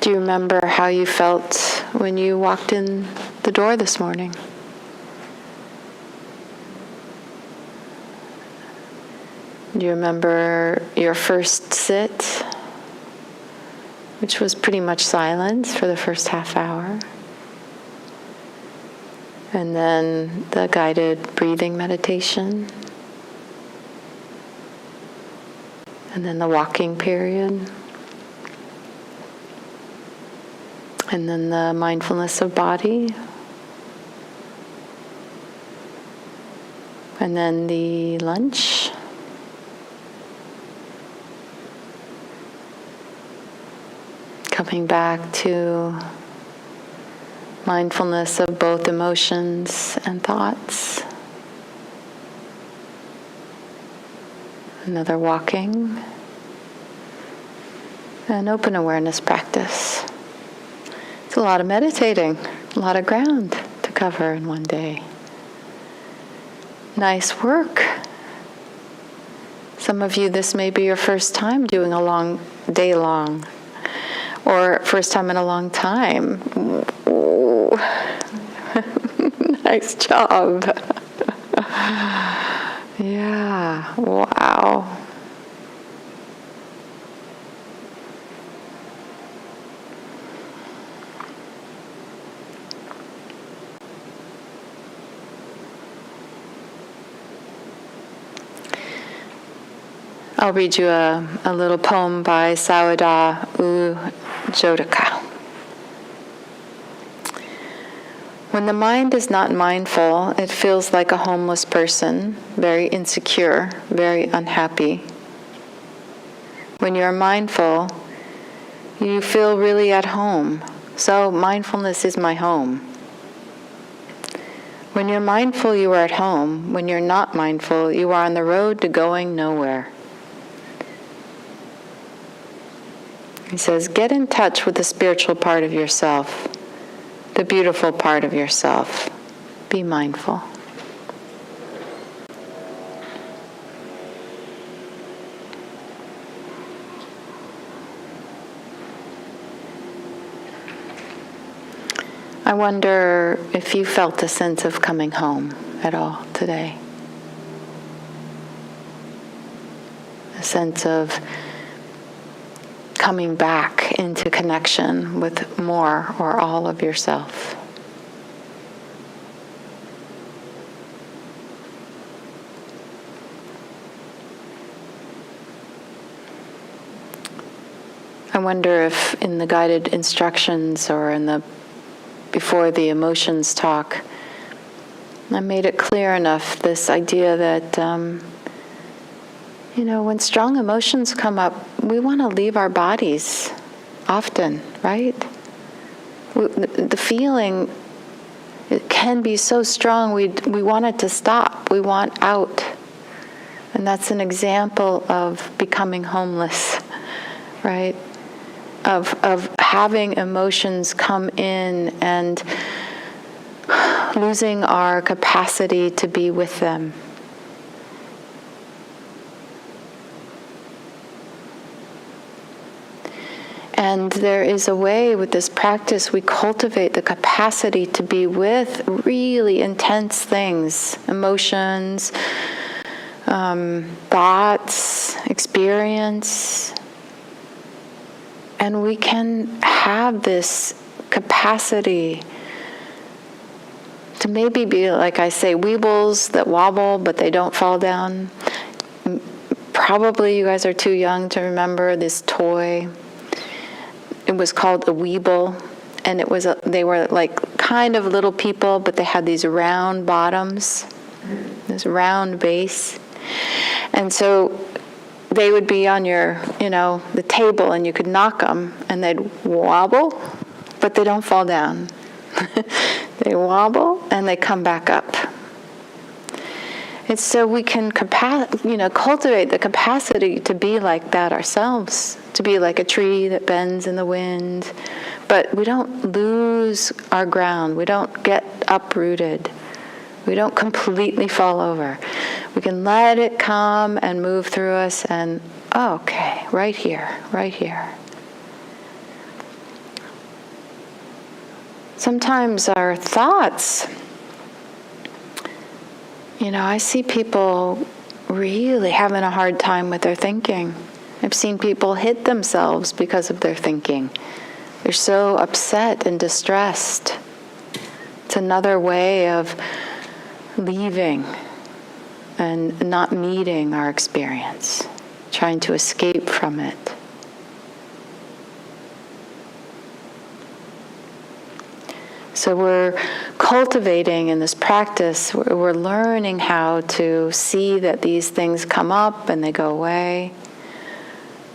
Do you remember how you felt when you walked in the door this morning? Do you remember your first sit, which was pretty much silence for the first half hour? And then the guided breathing meditation? And then the walking period? And then the mindfulness of body? And then the lunch? Coming back to mindfulness of both emotions and thoughts. Another walking. An open awareness practice. It's a lot of meditating, a lot of ground to cover in one day. Nice work. Some of you, this may be your first time doing a long day long, or first time in a long time. Ooh. Nice job. Yeah, wow. I'll read you a little poem by Sawada Ujodaka. When the mind is not mindful, it feels like a homeless person, very insecure, very unhappy. When you're mindful, you feel really at home. So mindfulness is my home. When you're mindful, you are at home. When you're not mindful, you are on the road to going nowhere. He says, get in touch with the spiritual part of yourself, the beautiful part of yourself. Be mindful. I wonder if you felt a sense of coming home at all today. A sense of coming back into connection with more or all of yourself. I wonder if in the guided instructions or in the before the emotions talk, I made it clear enough, this idea that, when strong emotions come up, we want to leave our bodies often, right? The feeling, it can be so strong, we want it to stop, we want out. And that's an example of becoming homeless, right? Of having emotions come in and losing our capacity to be with them. And there is a way with this practice we cultivate the capacity to be with really intense things, emotions, thoughts, experience. And we can have this capacity to maybe be, like I say, weebles that wobble, but they don't fall down. Probably you guys are too young to remember this toy. It was called a weeble, and they were like kind of little people, but they had these round bottoms, this round base. And so they would be on your, the table, and you could knock them, and they'd wobble, but they don't fall down. They wobble, and they come back up. And so we can, cultivate the capacity to be like that ourselves, to be like a tree that bends in the wind, but we don't lose our ground. We don't get uprooted. We don't completely fall over. We can let it come and move through us and, okay, right here, right here. Sometimes our thoughts, I see people really having a hard time with their thinking. I've seen people hit themselves because of their thinking. They're so upset and distressed. It's another way of leaving and not meeting our experience, trying to escape from it. So we're cultivating in this practice, we're learning how to see that these things come up and they go away,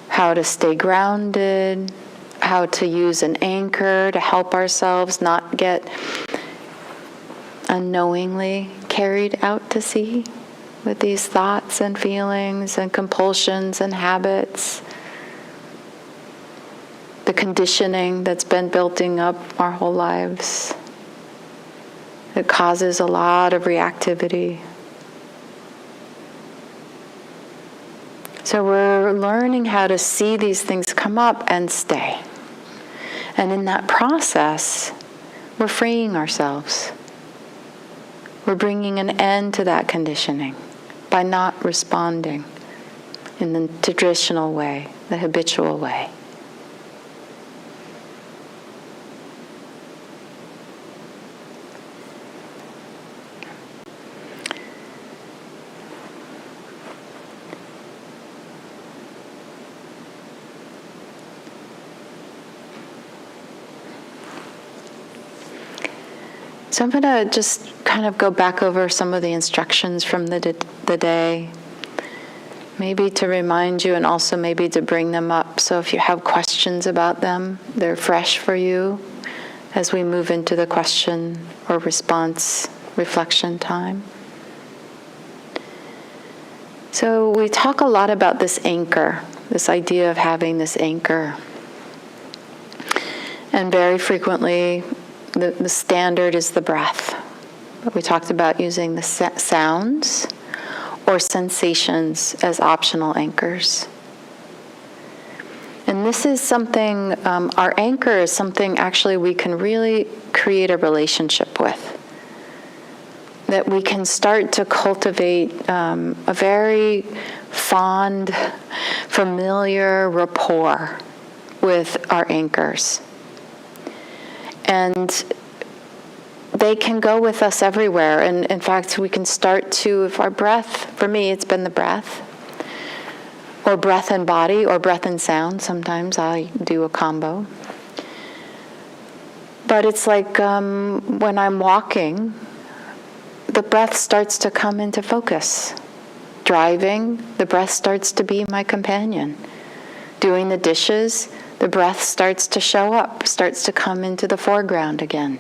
how to stay grounded, how to use an anchor to help ourselves not get unknowingly carried out to sea with these thoughts and feelings and compulsions and habits, the conditioning that's been building up our whole lives. It causes a lot of reactivity. So we're learning how to see these things come up and stay. And in that process, we're freeing ourselves. We're bringing an end to that conditioning by not responding in the traditional way, the habitual way. So I'm going to just kind of go back over some of the instructions from the day, maybe to remind you and also maybe to bring them up. So if you have questions about them, they're fresh for you as we move into the question or response reflection time. So we talk a lot about this anchor, this idea of having this anchor. And very frequently, the standard is the breath. We talked about using the sounds or sensations as optional anchors. And this is something, our anchor is something actually we can really create a relationship with. That we can start to cultivate a very fond, familiar rapport with our anchors. And they can go with us everywhere. And in fact, we can start to, if our breath, for me, it's been the breath, or breath and body, or breath and sound. Sometimes I do a combo. But it's like when I'm walking, the breath starts to come into focus. Driving, the breath starts to be my companion. Doing the dishes, the breath starts to show up, starts to come into the foreground again.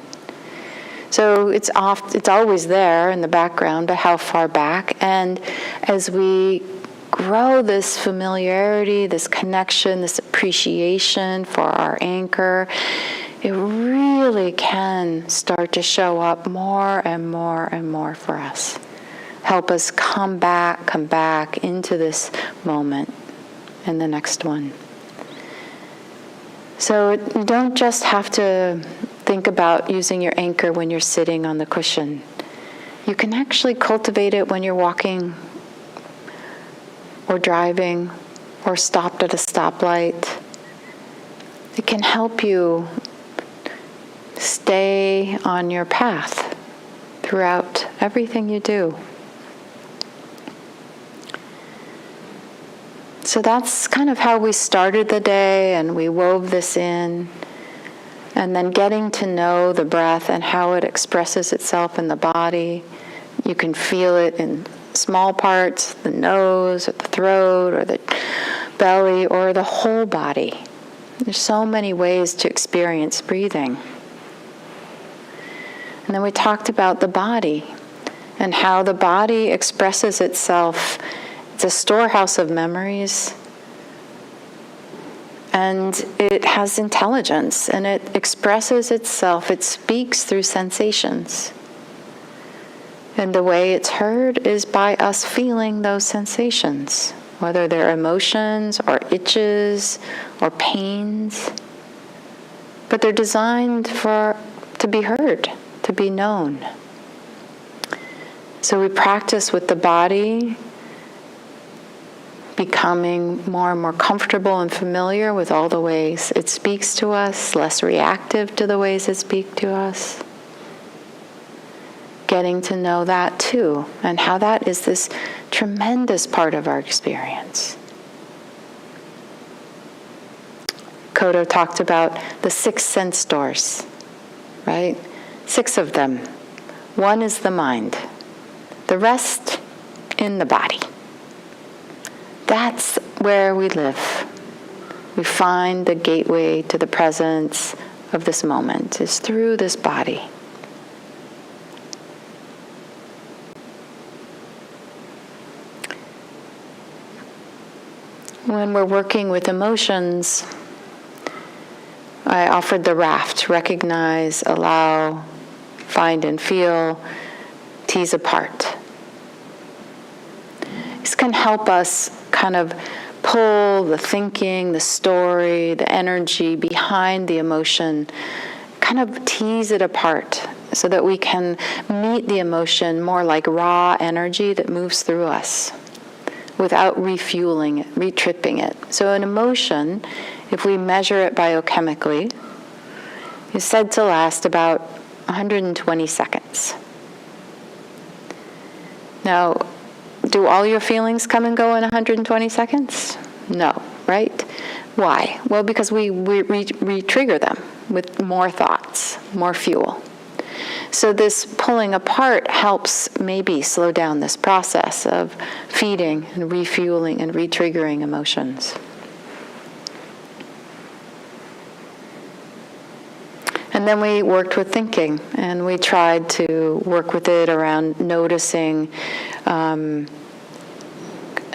So it's always there in the background, but how far back? And as we grow this familiarity, this connection, this appreciation for our anchor, it really can start to show up more and more and more for us. Help us come back into this moment and the next one. So you don't just have to think about using your anchor when you're sitting on the cushion. You can actually cultivate it when you're walking or driving or stopped at a stoplight. It can help you stay on your path throughout everything you do. So that's kind of how we started the day, and we wove this in. And then getting to know the breath and how it expresses itself in the body. You can feel it in small parts, the nose or the throat or the belly or the whole body. There's so many ways to experience breathing. And then we talked about the body and how the body expresses itself. It's a storehouse of memories. And it has intelligence, and it expresses itself. It speaks through sensations. And the way it's heard is by us feeling those sensations, whether they're emotions or itches or pains. But they're designed to be heard, to be known. So we practice with the body, becoming more and more comfortable and familiar with all the ways it speaks to us, less reactive to the ways it speaks to us. Getting to know that too, and how that is this tremendous part of our experience. Kodo talked about the 6 sense doors, right? 6 of them. 1 is the mind. The rest in the body. That's where we live. We find the gateway to the presence of this moment is through this body. When we're working with emotions, I offered the raft: recognize, allow, find and feel, tease apart. This can help us kind of pull the thinking, the story, the energy behind the emotion, kind of tease it apart so that we can meet the emotion more like raw energy that moves through us without refueling it, re-tripping it. So an emotion, if we measure it biochemically, is said to last about 120 seconds. Now, do all your feelings come and go in 120 seconds? No, right? Why? Well, because we re-trigger them with more thoughts, more fuel. So this pulling apart helps maybe slow down this process of feeding and refueling and re-triggering emotions. And then we worked with thinking, and we tried to work with it around noticing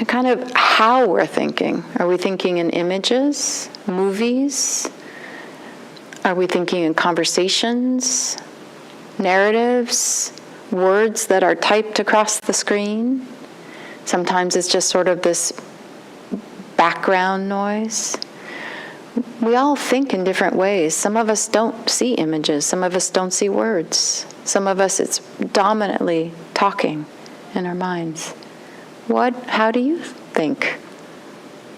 kind of how we're thinking. Are we thinking in images, movies? Are we thinking in conversations, narratives, words that are typed across the screen? Sometimes it's just sort of this background noise. we all think in different ways. Some of us don't see images. Some of us don't see words. Some of us, it's dominantly talking in our minds. How do you think?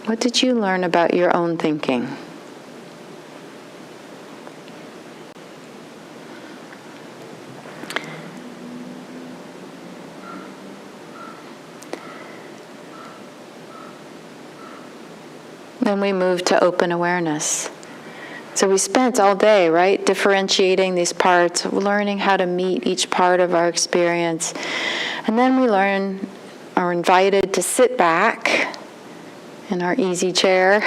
What did you learn about your own thinking? Then we move to open awareness. So we spent all day, right, differentiating these parts, learning how to meet each part of our experience. And then we are invited to sit back in our easy chair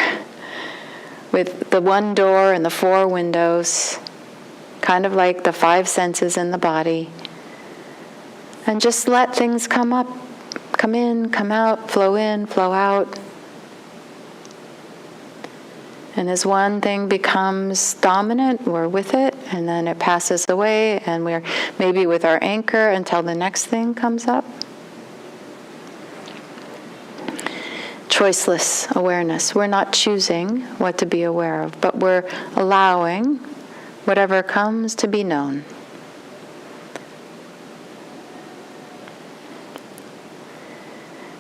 with the one door and the 4 windows, kind of like the 5 senses in the body. And just let things come up, come in, come out, flow out. And as one thing becomes dominant, we're with it, and then it passes away, and we're maybe with our anchor until the next thing comes up. Choiceless awareness. We're not choosing what to be aware of, but we're allowing whatever comes to be known.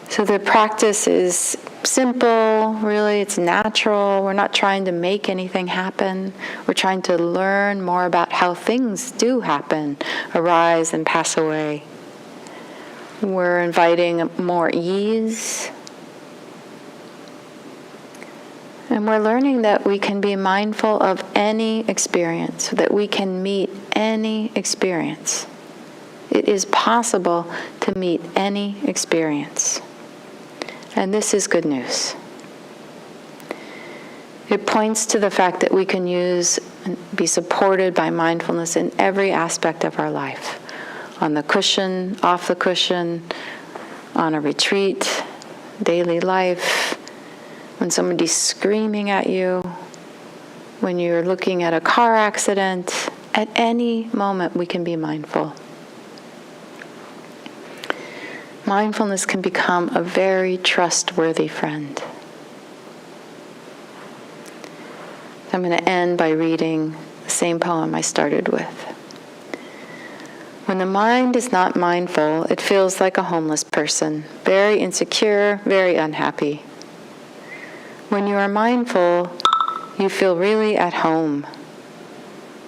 So the practice is simple, really, it's natural. We're not trying to make anything happen. We're trying to learn more about how things do happen, arise and pass away. We're inviting more ease. And we're learning that we can be mindful of any experience, that we can meet any experience. It is possible to meet any experience. And this is good news. It points to the fact that we can use and be supported by mindfulness in every aspect of our life. On the cushion, off the cushion, on a retreat, daily life, when somebody's screaming at you, when you're looking at a car accident, at any moment we can be mindful. Mindfulness can become a very trustworthy friend. I'm going to end by reading the same poem I started with. When the mind is not mindful, it feels like a homeless person, very insecure, very unhappy. When you are mindful, you feel really at home.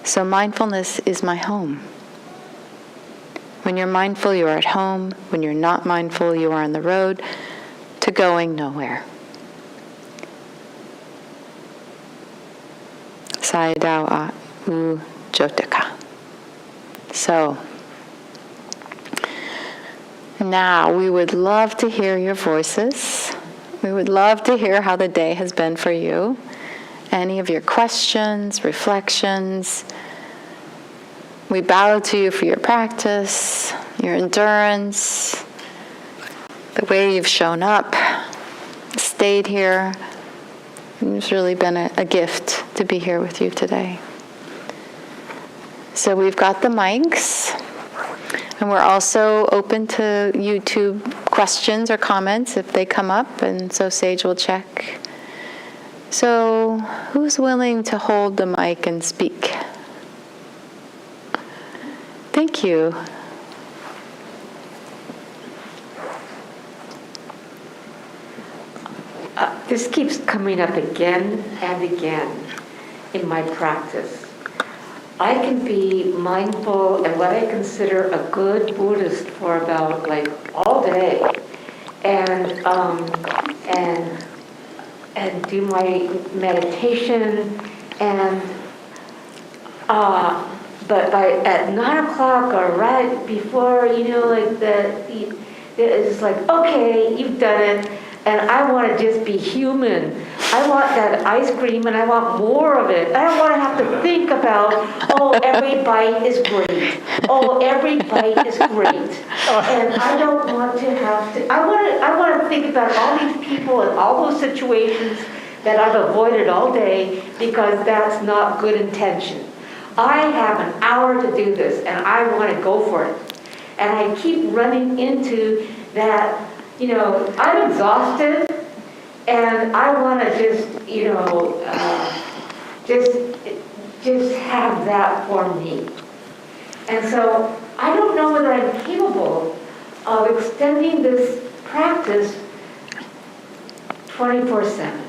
So mindfulness is my home. When you're mindful, you are at home. When you're not mindful, you are on the road to going nowhere. Sayadaw a u jotaka. So, now we would love to hear your voices. We would love to hear how the day has been for you. Any of your questions, reflections. We bow to you for your practice, your endurance, the way you've shown up, stayed here. It's really been a gift to be here with you today. So we've got the mics, and we're also open to YouTube questions or comments if they come up, and so Sage will check. So who's willing to hold the mic and speak? Thank you. This keeps coming up again and again in my practice. I can be mindful and what I consider a good Buddhist for about all day, and do my meditation, and but at 9 o'clock or right before, it's like, okay, you've done it, and I want to just be human. I want that ice cream, and I want more of it. I don't want to have to think about, oh, every bite is great. Oh, every bite is great. And I don't want to have to. I want to think about all these people and all those situations that I've avoided all day because that's not good intention. I have an hour to do this, and I want to go for it. And I keep running into that, I'm exhausted, and I want to just, just have that for me. And so I don't know whether I'm capable of extending this practice 24/7.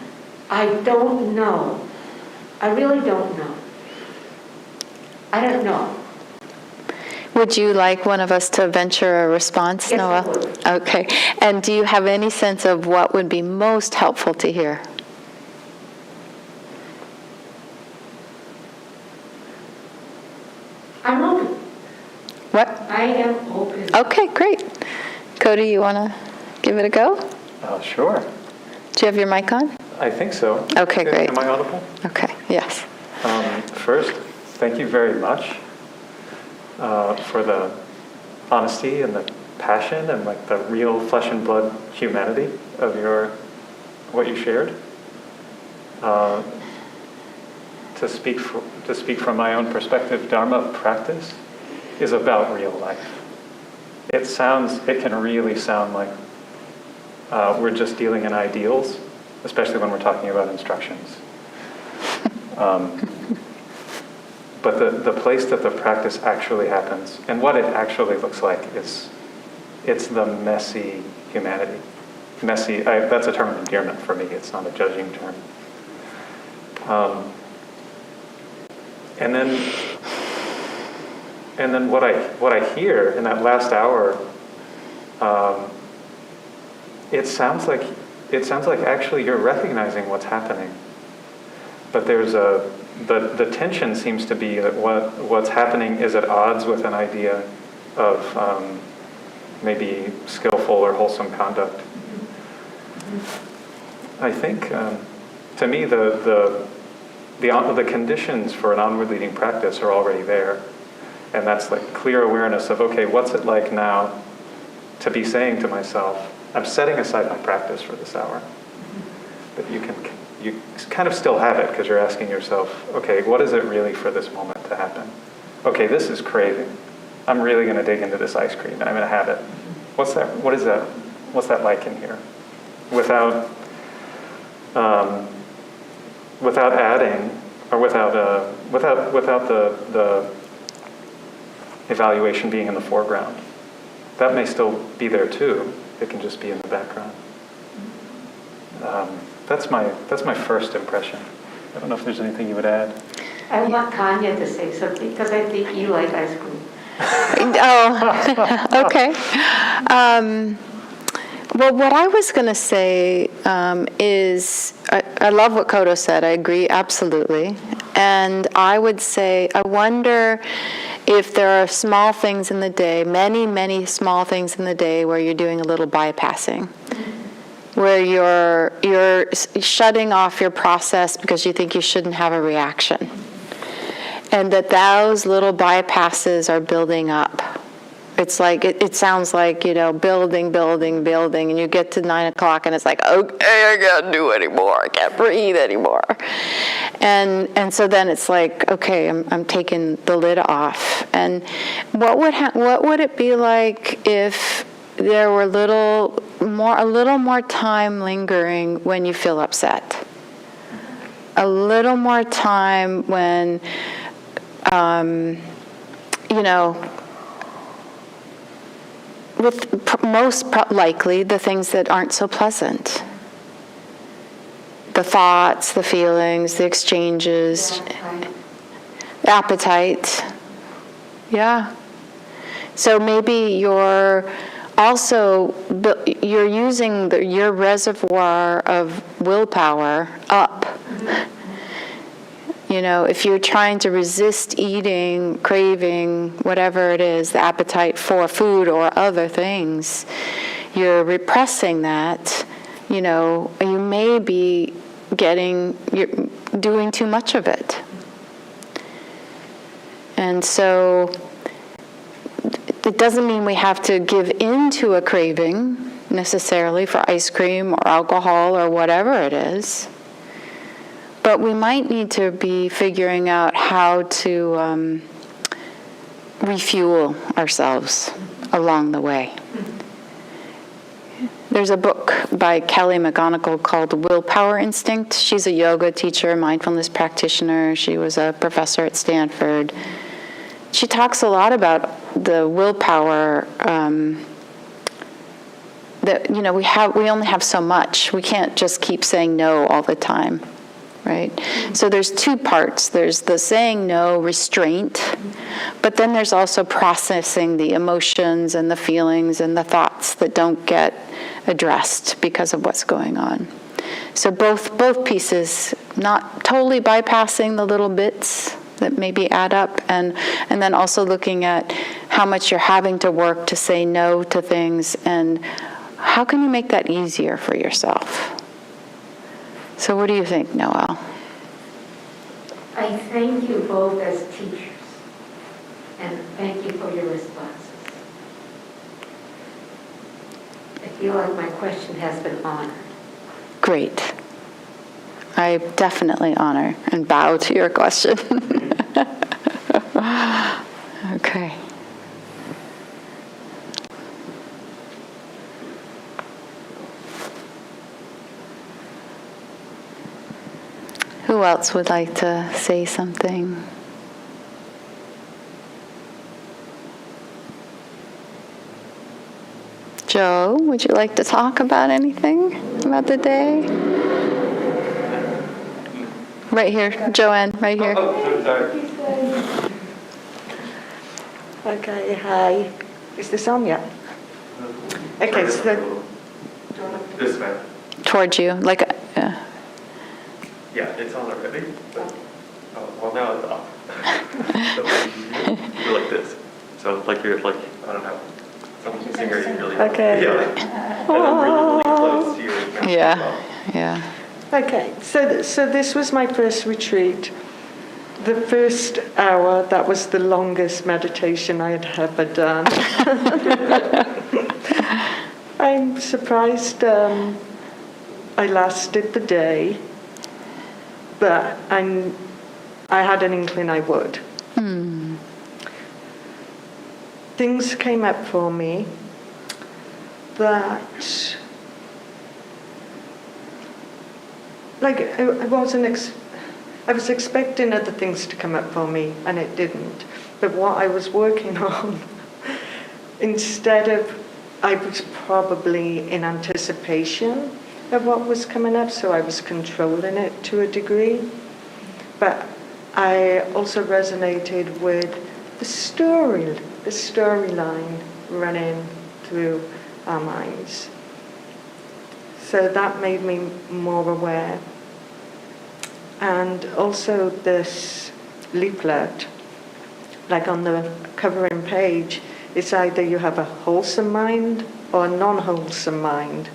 I don't know. I really don't know. I don't know. Would you like one of us to venture a response, Yes, Noah? I would. Okay. And do you have any sense of what would be most helpful to hear? I'm open. What? I am open. Okay, great. Kodo, you want to give it a go? Sure. Do you have your mic on? I think so. Okay, great. Am I audible? Okay, yes. First, thank you very much for the honesty and the passion and like the real flesh and blood humanity of what you shared. To speak from my own perspective, Dharma practice is about real life. It can really sound like we're just dealing in ideals, especially when we're talking about instructions. But the place that the practice actually happens and what it actually looks like it's the messy humanity. Messy, that's a term of endearment for me. It's not a judging term. And then what I hear in that last hour, it sounds like actually you're recognizing what's happening, but there's the tension seems to be that what's happening is at odds with an idea of maybe skillful or wholesome conduct. I think to me the conditions for an onward leading practice are already there. And that's like clear awareness of, okay, what's it like now to be saying to myself, I'm setting aside my practice for this hour. But you kind of still have it because you're asking yourself, okay, what is it really for this moment to happen? Okay, this is craving. I'm really going to dig into this ice cream and I'm going to have it. What's that? What is that? What's that like in here? Without adding, or without the evaluation being in the foreground. That may still be there too. It can just be in the background. That's my first impression. I don't know if there's anything you would add. I want Tanya to say something because I think you like ice cream. Oh, okay. Well, what I was going to say is, I love what Kodo said. I agree absolutely. And I would say, I wonder if there are small things in the day, many, many small things in the day where you're doing a little bypassing, where you're shutting off your process because you think you shouldn't have a reaction. And that those little bypasses are building up. It's like, it sounds like, building, and you get to 9 o'clock and it's like, okay, I can't do anymore. I can't breathe anymore. And so then it's like, okay, I'm taking the lid off. And what would it be like if there were a little more time lingering when you feel upset? A little more time when, with most likely the things that aren't so pleasant. The thoughts, the feelings, the exchanges, the appetite. Yeah. So maybe you're using your reservoir of willpower up. If you're trying to resist eating, craving, whatever it is, the appetite for food or other things, you're repressing that, you may be you're doing too much of it. And so it doesn't mean we have to give in to a craving necessarily for ice cream or alcohol or whatever it is. But we might need to be figuring out how to refuel ourselves along the way. There's a book by Kelly McGonigal called Willpower Instinct. She's a yoga teacher, mindfulness practitioner. She was a professor at Stanford. She talks a lot about the willpower that we only have so much. We can't just keep saying no all the time, right? So there's two parts. There's the saying no, restraint, but then there's also processing the emotions and the feelings and the thoughts that don't get addressed because of what's going on. So both pieces, not totally bypassing the little bits that maybe add up, and then also looking at how much you're having to work to say no to things, and how can you make that easier for yourself? So what do you think, Noel? I thank you both as teachers, and thank you for your responses. I feel like my question has been honored. Great. I definitely honor and bow to your question. Okay. Who else would like to say something? Joe, would you like to talk about anything about the day? Right here, Joanne, right here. Oh, sorry. Okay, hi. Is this on yet? Okay, so... This way. Towards you, like, Yeah, it's on already. But, well, now it's off. So you're like this. So like you're like, I don't know. Someone can sing really Okay. Yeah. And I'm really close to your yeah. Okay, so this was my first retreat. The first hour, that was the longest meditation I had ever done. I'm surprised I lasted the day, but I had an inkling I would. Things came up for me that, like, I was expecting other things to come up for me, and it didn't. But what I was working on, instead of, I was probably in anticipation of what was coming up, so I was controlling it to a degree. But I also resonated with the storyline running through our minds. So that made me more aware. And also this leaflet, like on the covering page, it's either you have a wholesome mind or a non-wholesome mind.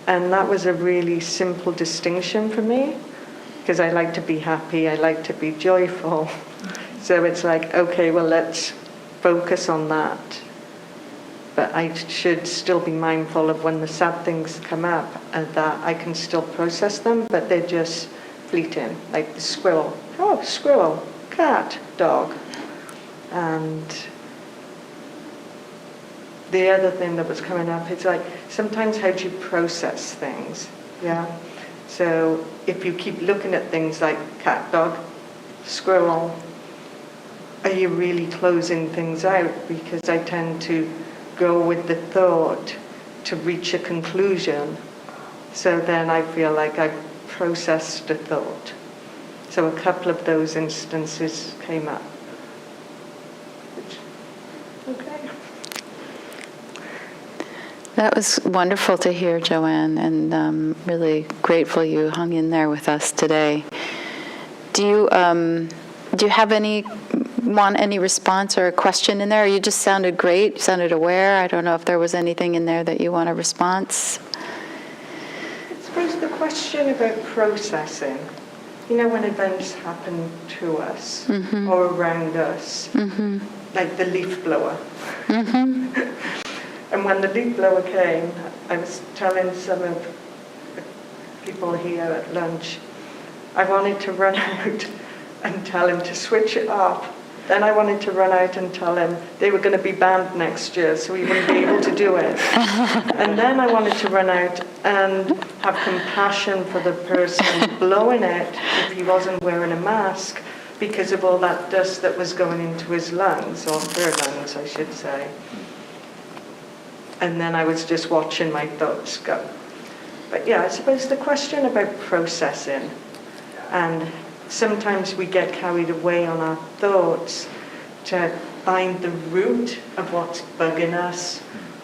And that was a really simple distinction for me, because I like to be happy, I like to be joyful. So it's like, okay, well, let's focus on that. But I should still be mindful of when the sad things come up, and that I can still process them, but they're just fleeting, like the squirrel. Oh, squirrel, cat, dog. And the other thing that was coming up, it's like, sometimes how do you process things? Yeah. So if you keep looking at things like cat, dog, squirrel, are you really closing things out? Because I tend to go with the thought to reach a conclusion. So then I feel like I've processed the thought. So a couple of those instances came up. Okay. That was wonderful to hear, Joanne, and really grateful you hung in there with us today. Do you have want any response or a question in there? You just sounded great, you sounded aware. I don't know if there was anything in there that you want a response. I suppose the question about processing, you know, when events happen to us or around us, like the leaf blower. And when the leaf blower came, I was telling some of the people here at lunch, I wanted to run out and tell him to switch it off Then I wanted to run out and tell him they were going to be banned next year, so he wouldn't be able to do it. And then I wanted to run out and have compassion for the person blowing it if he wasn't wearing a mask because of all that dust that was going into his lungs, or her lungs, I should say. And then I was just watching my thoughts go. But yeah, I suppose the question about processing, and sometimes we get carried away on our thoughts to find the root of what's bugging us.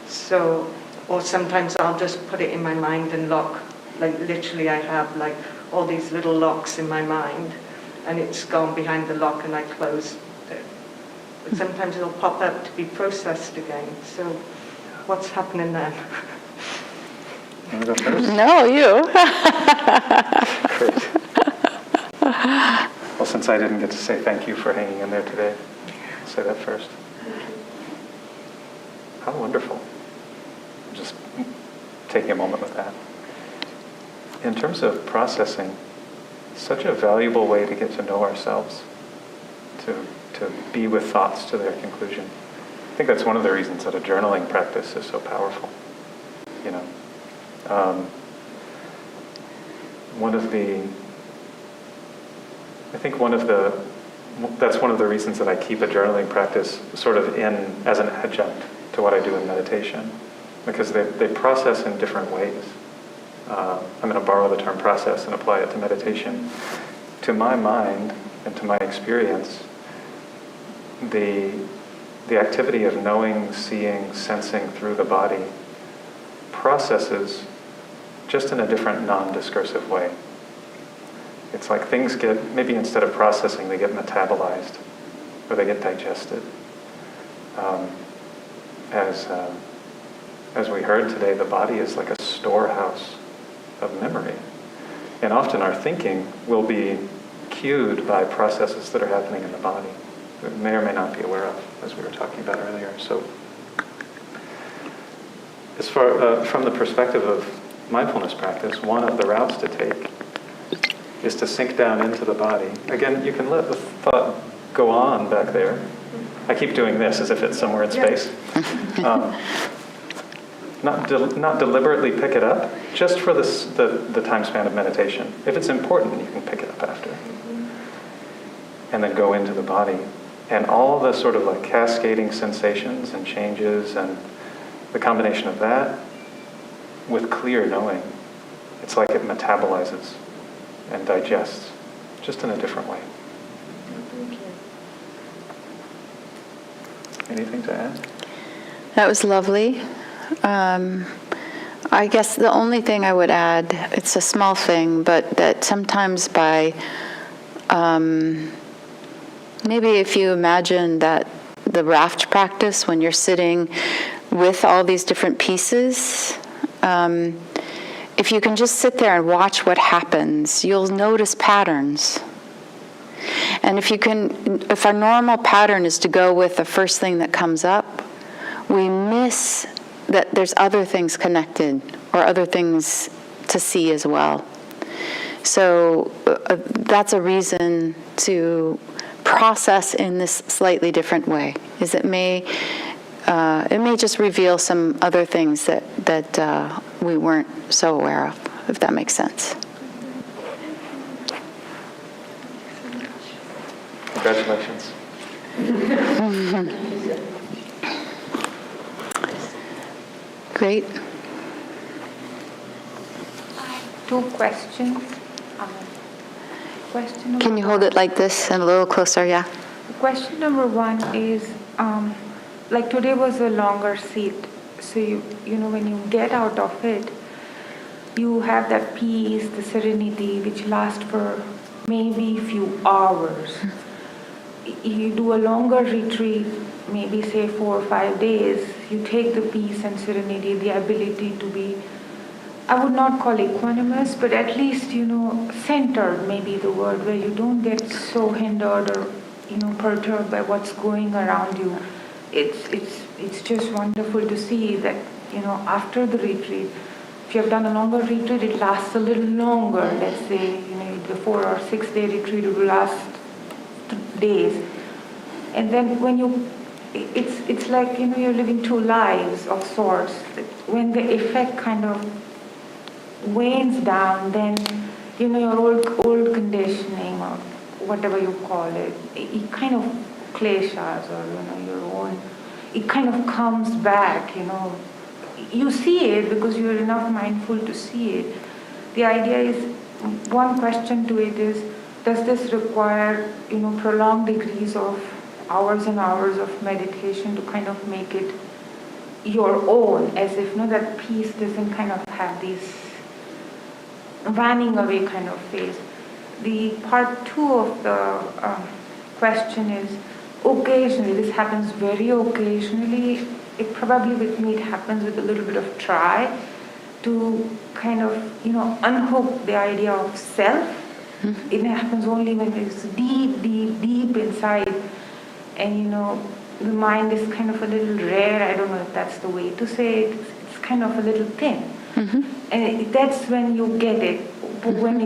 So, or sometimes I'll just put it in my mind and lock, like literally I have like all these little locks in my mind, and it's gone behind the lock and I close it. But sometimes it'll pop up to be processed again. So what's happening then? Want to go first? No, you. Great. Well, since I didn't get to say thank you for hanging in there today, I'll say that first. How wonderful. Just taking a moment with that. In terms of processing, such a valuable way to get to know ourselves, to be with thoughts to their conclusion. I think that's one of the reasons that a journaling practice is so powerful. You know, that's one of the reasons that I keep a journaling practice sort of in as an adjunct to what I do in meditation, because they process in different ways. I'm going to borrow the term process and apply it to meditation. To my mind and to my experience, the activity of knowing, seeing, sensing through the body processes just in a different non-discursive way. It's like things get, maybe instead of processing, they get metabolized or they get digested. As we heard today, the body is like a storehouse of memory. And often our thinking will be cued by processes that are happening in the body that we may or may not be aware of, as we were talking about earlier. So as far from the perspective of mindfulness practice, one of the routes to take is to sink down into the body. Again, you can let the thought go on back there. I keep doing this as if it's somewhere in space. Not deliberately pick it up, just for the time span of meditation. If it's important, you can pick it up after. And then go into the body. And all the sort of like cascading sensations and changes and the combination of that with clear knowing, it's like it metabolizes and digests, just in a different way. Thank you. Anything to add? That was lovely. I guess the only thing I would add, it's a small thing, but that sometimes by, maybe if you imagine that the raft practice, when you're sitting with all these different pieces, if you can just sit there and watch what happens, you'll notice patterns. And if our normal pattern is to go with the first thing that comes up, we miss that there's other things connected or other things to see as well. So that's a reason to process in this slightly different way. Is it may just reveal some other things that we weren't so aware of, if that makes sense. Congratulations. Great. Two questions. Question number Can you hold it like this and a little closer? Yeah. Question number one is, like today was a longer seat, so you know when you get out of it, you have that peace, the serenity, which lasts for maybe a few hours. You do a longer retreat, maybe say 4 or 5 days, you take the peace and serenity, the ability to be, I would not call equanimous, but at least, centered may be the word, where you don't get so hindered or, perturbed by what's going around you. It's just wonderful to see that, after the retreat, if you have done a longer retreat, it lasts a little longer. Let's say, the 4 or 6 day retreat, it will last days. And then when it's like, you're living two lives of sorts. When the effect kind of wanes down, then, your old conditioning or whatever you call it, it kind of kleshas or, your own, it kind of comes back, You see it because you're enough mindful to see it. The idea is, one question to it is, does this require, prolonged degrees of hours and hours of meditation to kind of make it your own, as if, that peace doesn't kind of have these vanning away kind of phase. The part two of the question is, occasionally, this happens very occasionally, it probably with me it happens with a little bit of try to kind of, unhook the idea of self. Mm-hmm. It happens only when it's deep, deep, deep inside. And, the mind is kind of a little rare. I don't know if that's the way to say it. It's kind of a little thin. Mm-hmm. And that's when you get it. But when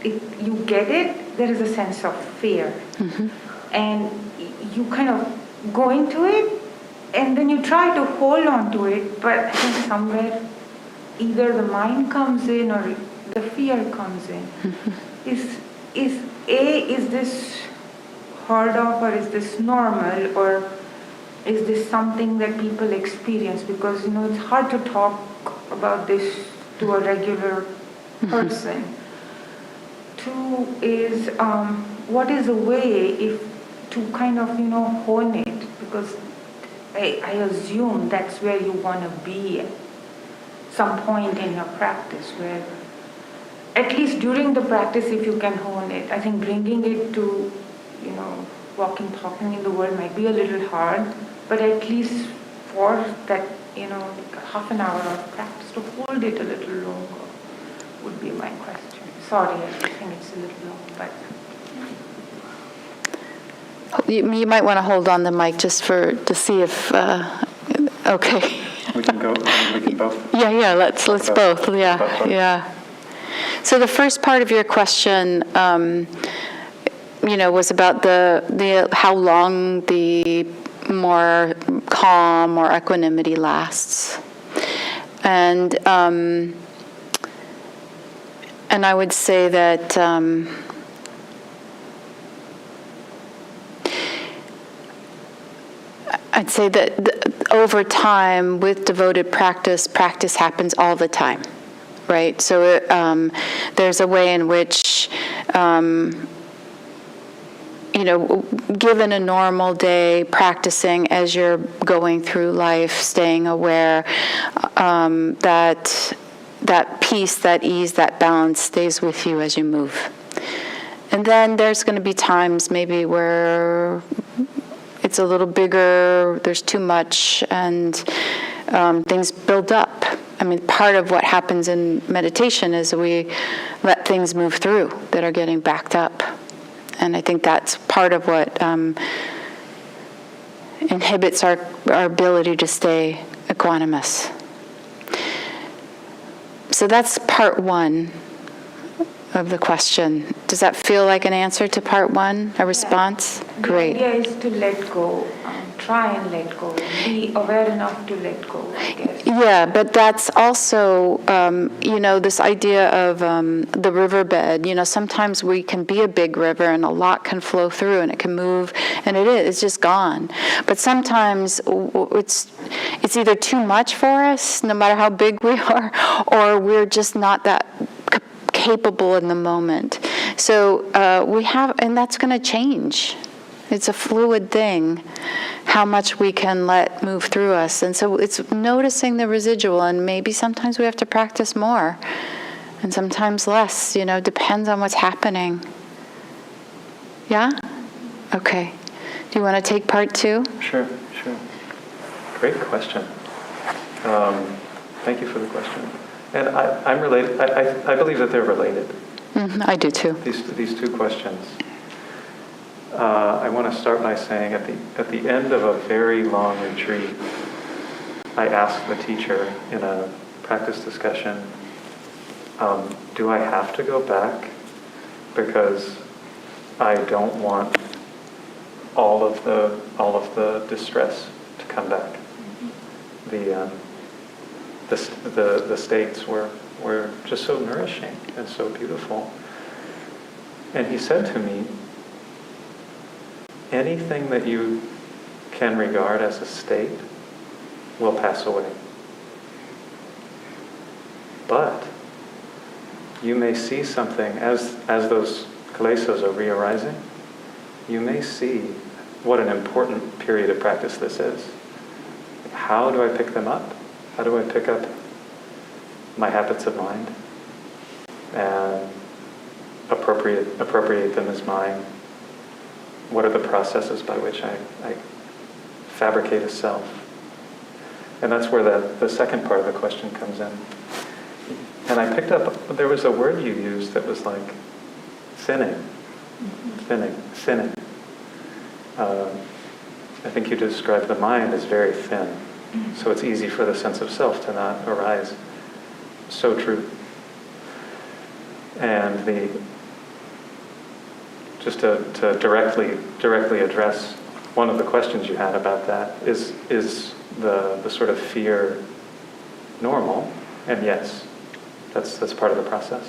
you get it, there is a sense of fear. Mm-hmm. And you kind of go into it, and then you try to hold on to it, but I think somewhere either the mind comes in or the fear comes in. Mm-hmm. Is this heard of, or is this normal, or is this something that people experience? Because it's hard to talk about this to a regular person. Mm-hmm. 2 is what is a way to kind of hone it, because I assume that's where you want to be at some point in your practice, where at least during the practice, if you can hone it, I think bringing it to, walking, talking in the world might be a little hard, but at least for that, like half an hour of practice, to hold it a little longer would be my question. Sorry, I think it's a little long, but... You might want to hold on the mic just to see if, okay. We can both. Yeah, let's both, yeah. So the first part of your question, was about the how long the more calm or equanimity lasts. And I would say that I'd say that over time, with devoted practice happens all the time, right? So there's a way in which, given a normal day, practicing as you're going through life, staying aware, that peace, that ease, that balance stays with you as you move. And then there's going to be times maybe where it's a little bigger, there's too much, and things build up. I mean, part of what happens in meditation is we let things move through that are getting backed up. And I think that's part of what inhibits our ability to stay equanimous. So that's part one of the question. Does that feel like an answer to part one, a response? Yeah. Great. The idea is to let go, try and let go, be aware enough to let go, I guess. Yeah, but that's also, this idea of the riverbed. Sometimes we can be a big river and a lot can flow through and it can move, and it's just gone. But sometimes it's either too much for us, no matter how big we are, or we're just not that capable in the moment. So and that's going to change. It's a fluid thing, how much we can let move through us. And so it's noticing the residual, and maybe sometimes we have to practice more, and sometimes less, depends on what's happening. Yeah? Okay. Do you want to take part two? Sure. Great question. Thank you for the question. And I'm related. I believe that they're related. Mm-hmm, I do too. These two questions. I want to start by saying at the end of a very long retreat, I asked the teacher in a practice discussion, do I have to go back because I don't want all of the all of the distress to come back. The states were just so nourishing and so beautiful. And he said to me, anything that you can regard as a state will pass away. But you may see something, as those kilesas are re-arising, you may see what an important period of practice this is. How do I pick them up? How do I pick up my habits of mind and appropriate them as mine? What are the processes by which I fabricate a self? And that's where the second part of the question comes in. And I picked up, there was a word you used that was like thinning. I think you described the mind as very thin. So it's easy for the sense of self to not arise. So true. And just to directly address one of the questions you had about that, is the sort of fear normal? And yes, that's part of the process.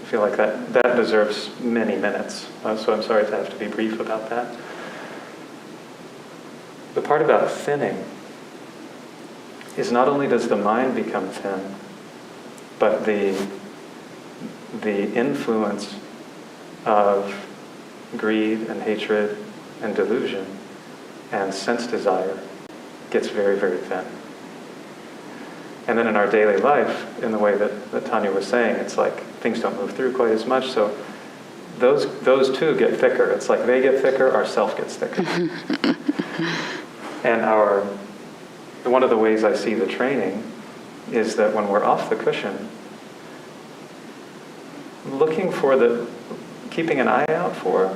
I feel like that deserves many minutes, so I'm sorry to have to be brief about that. The part about thinning is not only does the mind become thin, but the influence of greed and hatred and delusion and sense desire gets very, very thin. And then in our daily life, in the way that Tanya was saying, it's like things don't move through quite as much, so those two get thicker. It's like they get thicker, our self gets thicker. And one of the ways I see the training is that when we're off the cushion, keeping an eye out for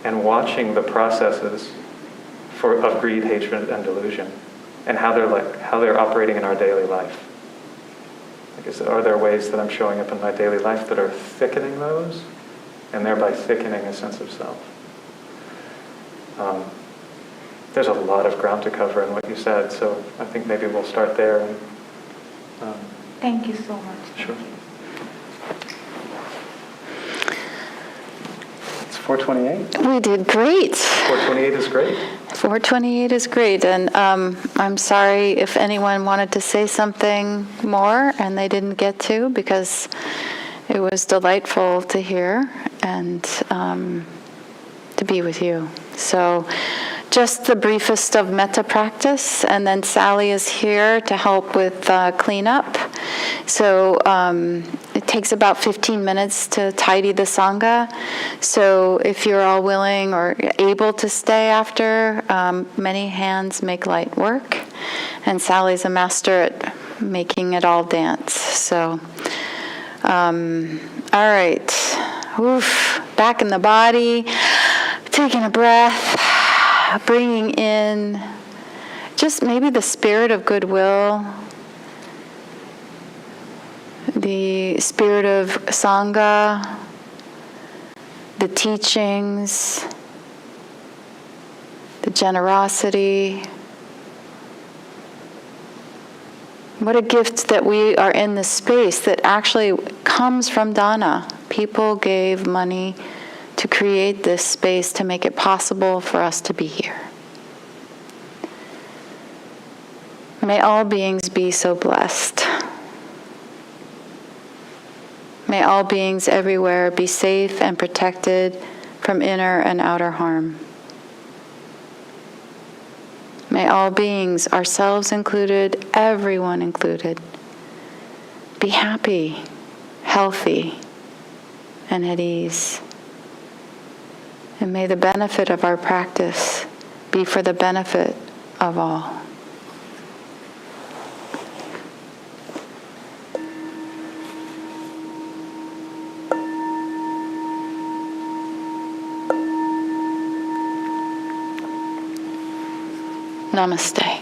and watching the processes of greed, hatred, and delusion, and how they're operating in our daily life. Are there ways that I'm showing up in my daily life that are thickening those, and thereby thickening a sense of self? There's a lot of ground to cover in what you said, so I think maybe we'll start there. Thank you so much. Sure. It's 4:28. We did great. 4:28 is great. 4:28 is great, and I'm sorry if anyone wanted to say something more and they didn't get to, because it was delightful to hear and to be with you. So just the briefest of metta practice, and then Sally is here to help with cleanup. So it takes about 15 minutes to tidy the Sangha. So if you're all willing or able to stay after, many hands make light work. And Sally's a master at making it all dance. So, all right. Oof. Back in the body, taking a breath. Bringing in just maybe the spirit of goodwill, the spirit of Sangha, the teachings, the generosity. What a gift that we are in this space that actually comes from dana. People gave money to create this space to make it possible for us to be here. May all beings be so blessed. May all beings everywhere be safe and protected from inner and outer harm. May all beings, ourselves included, everyone included, be happy, healthy, and at ease. And may the benefit of our practice be for the benefit of all. Namaste.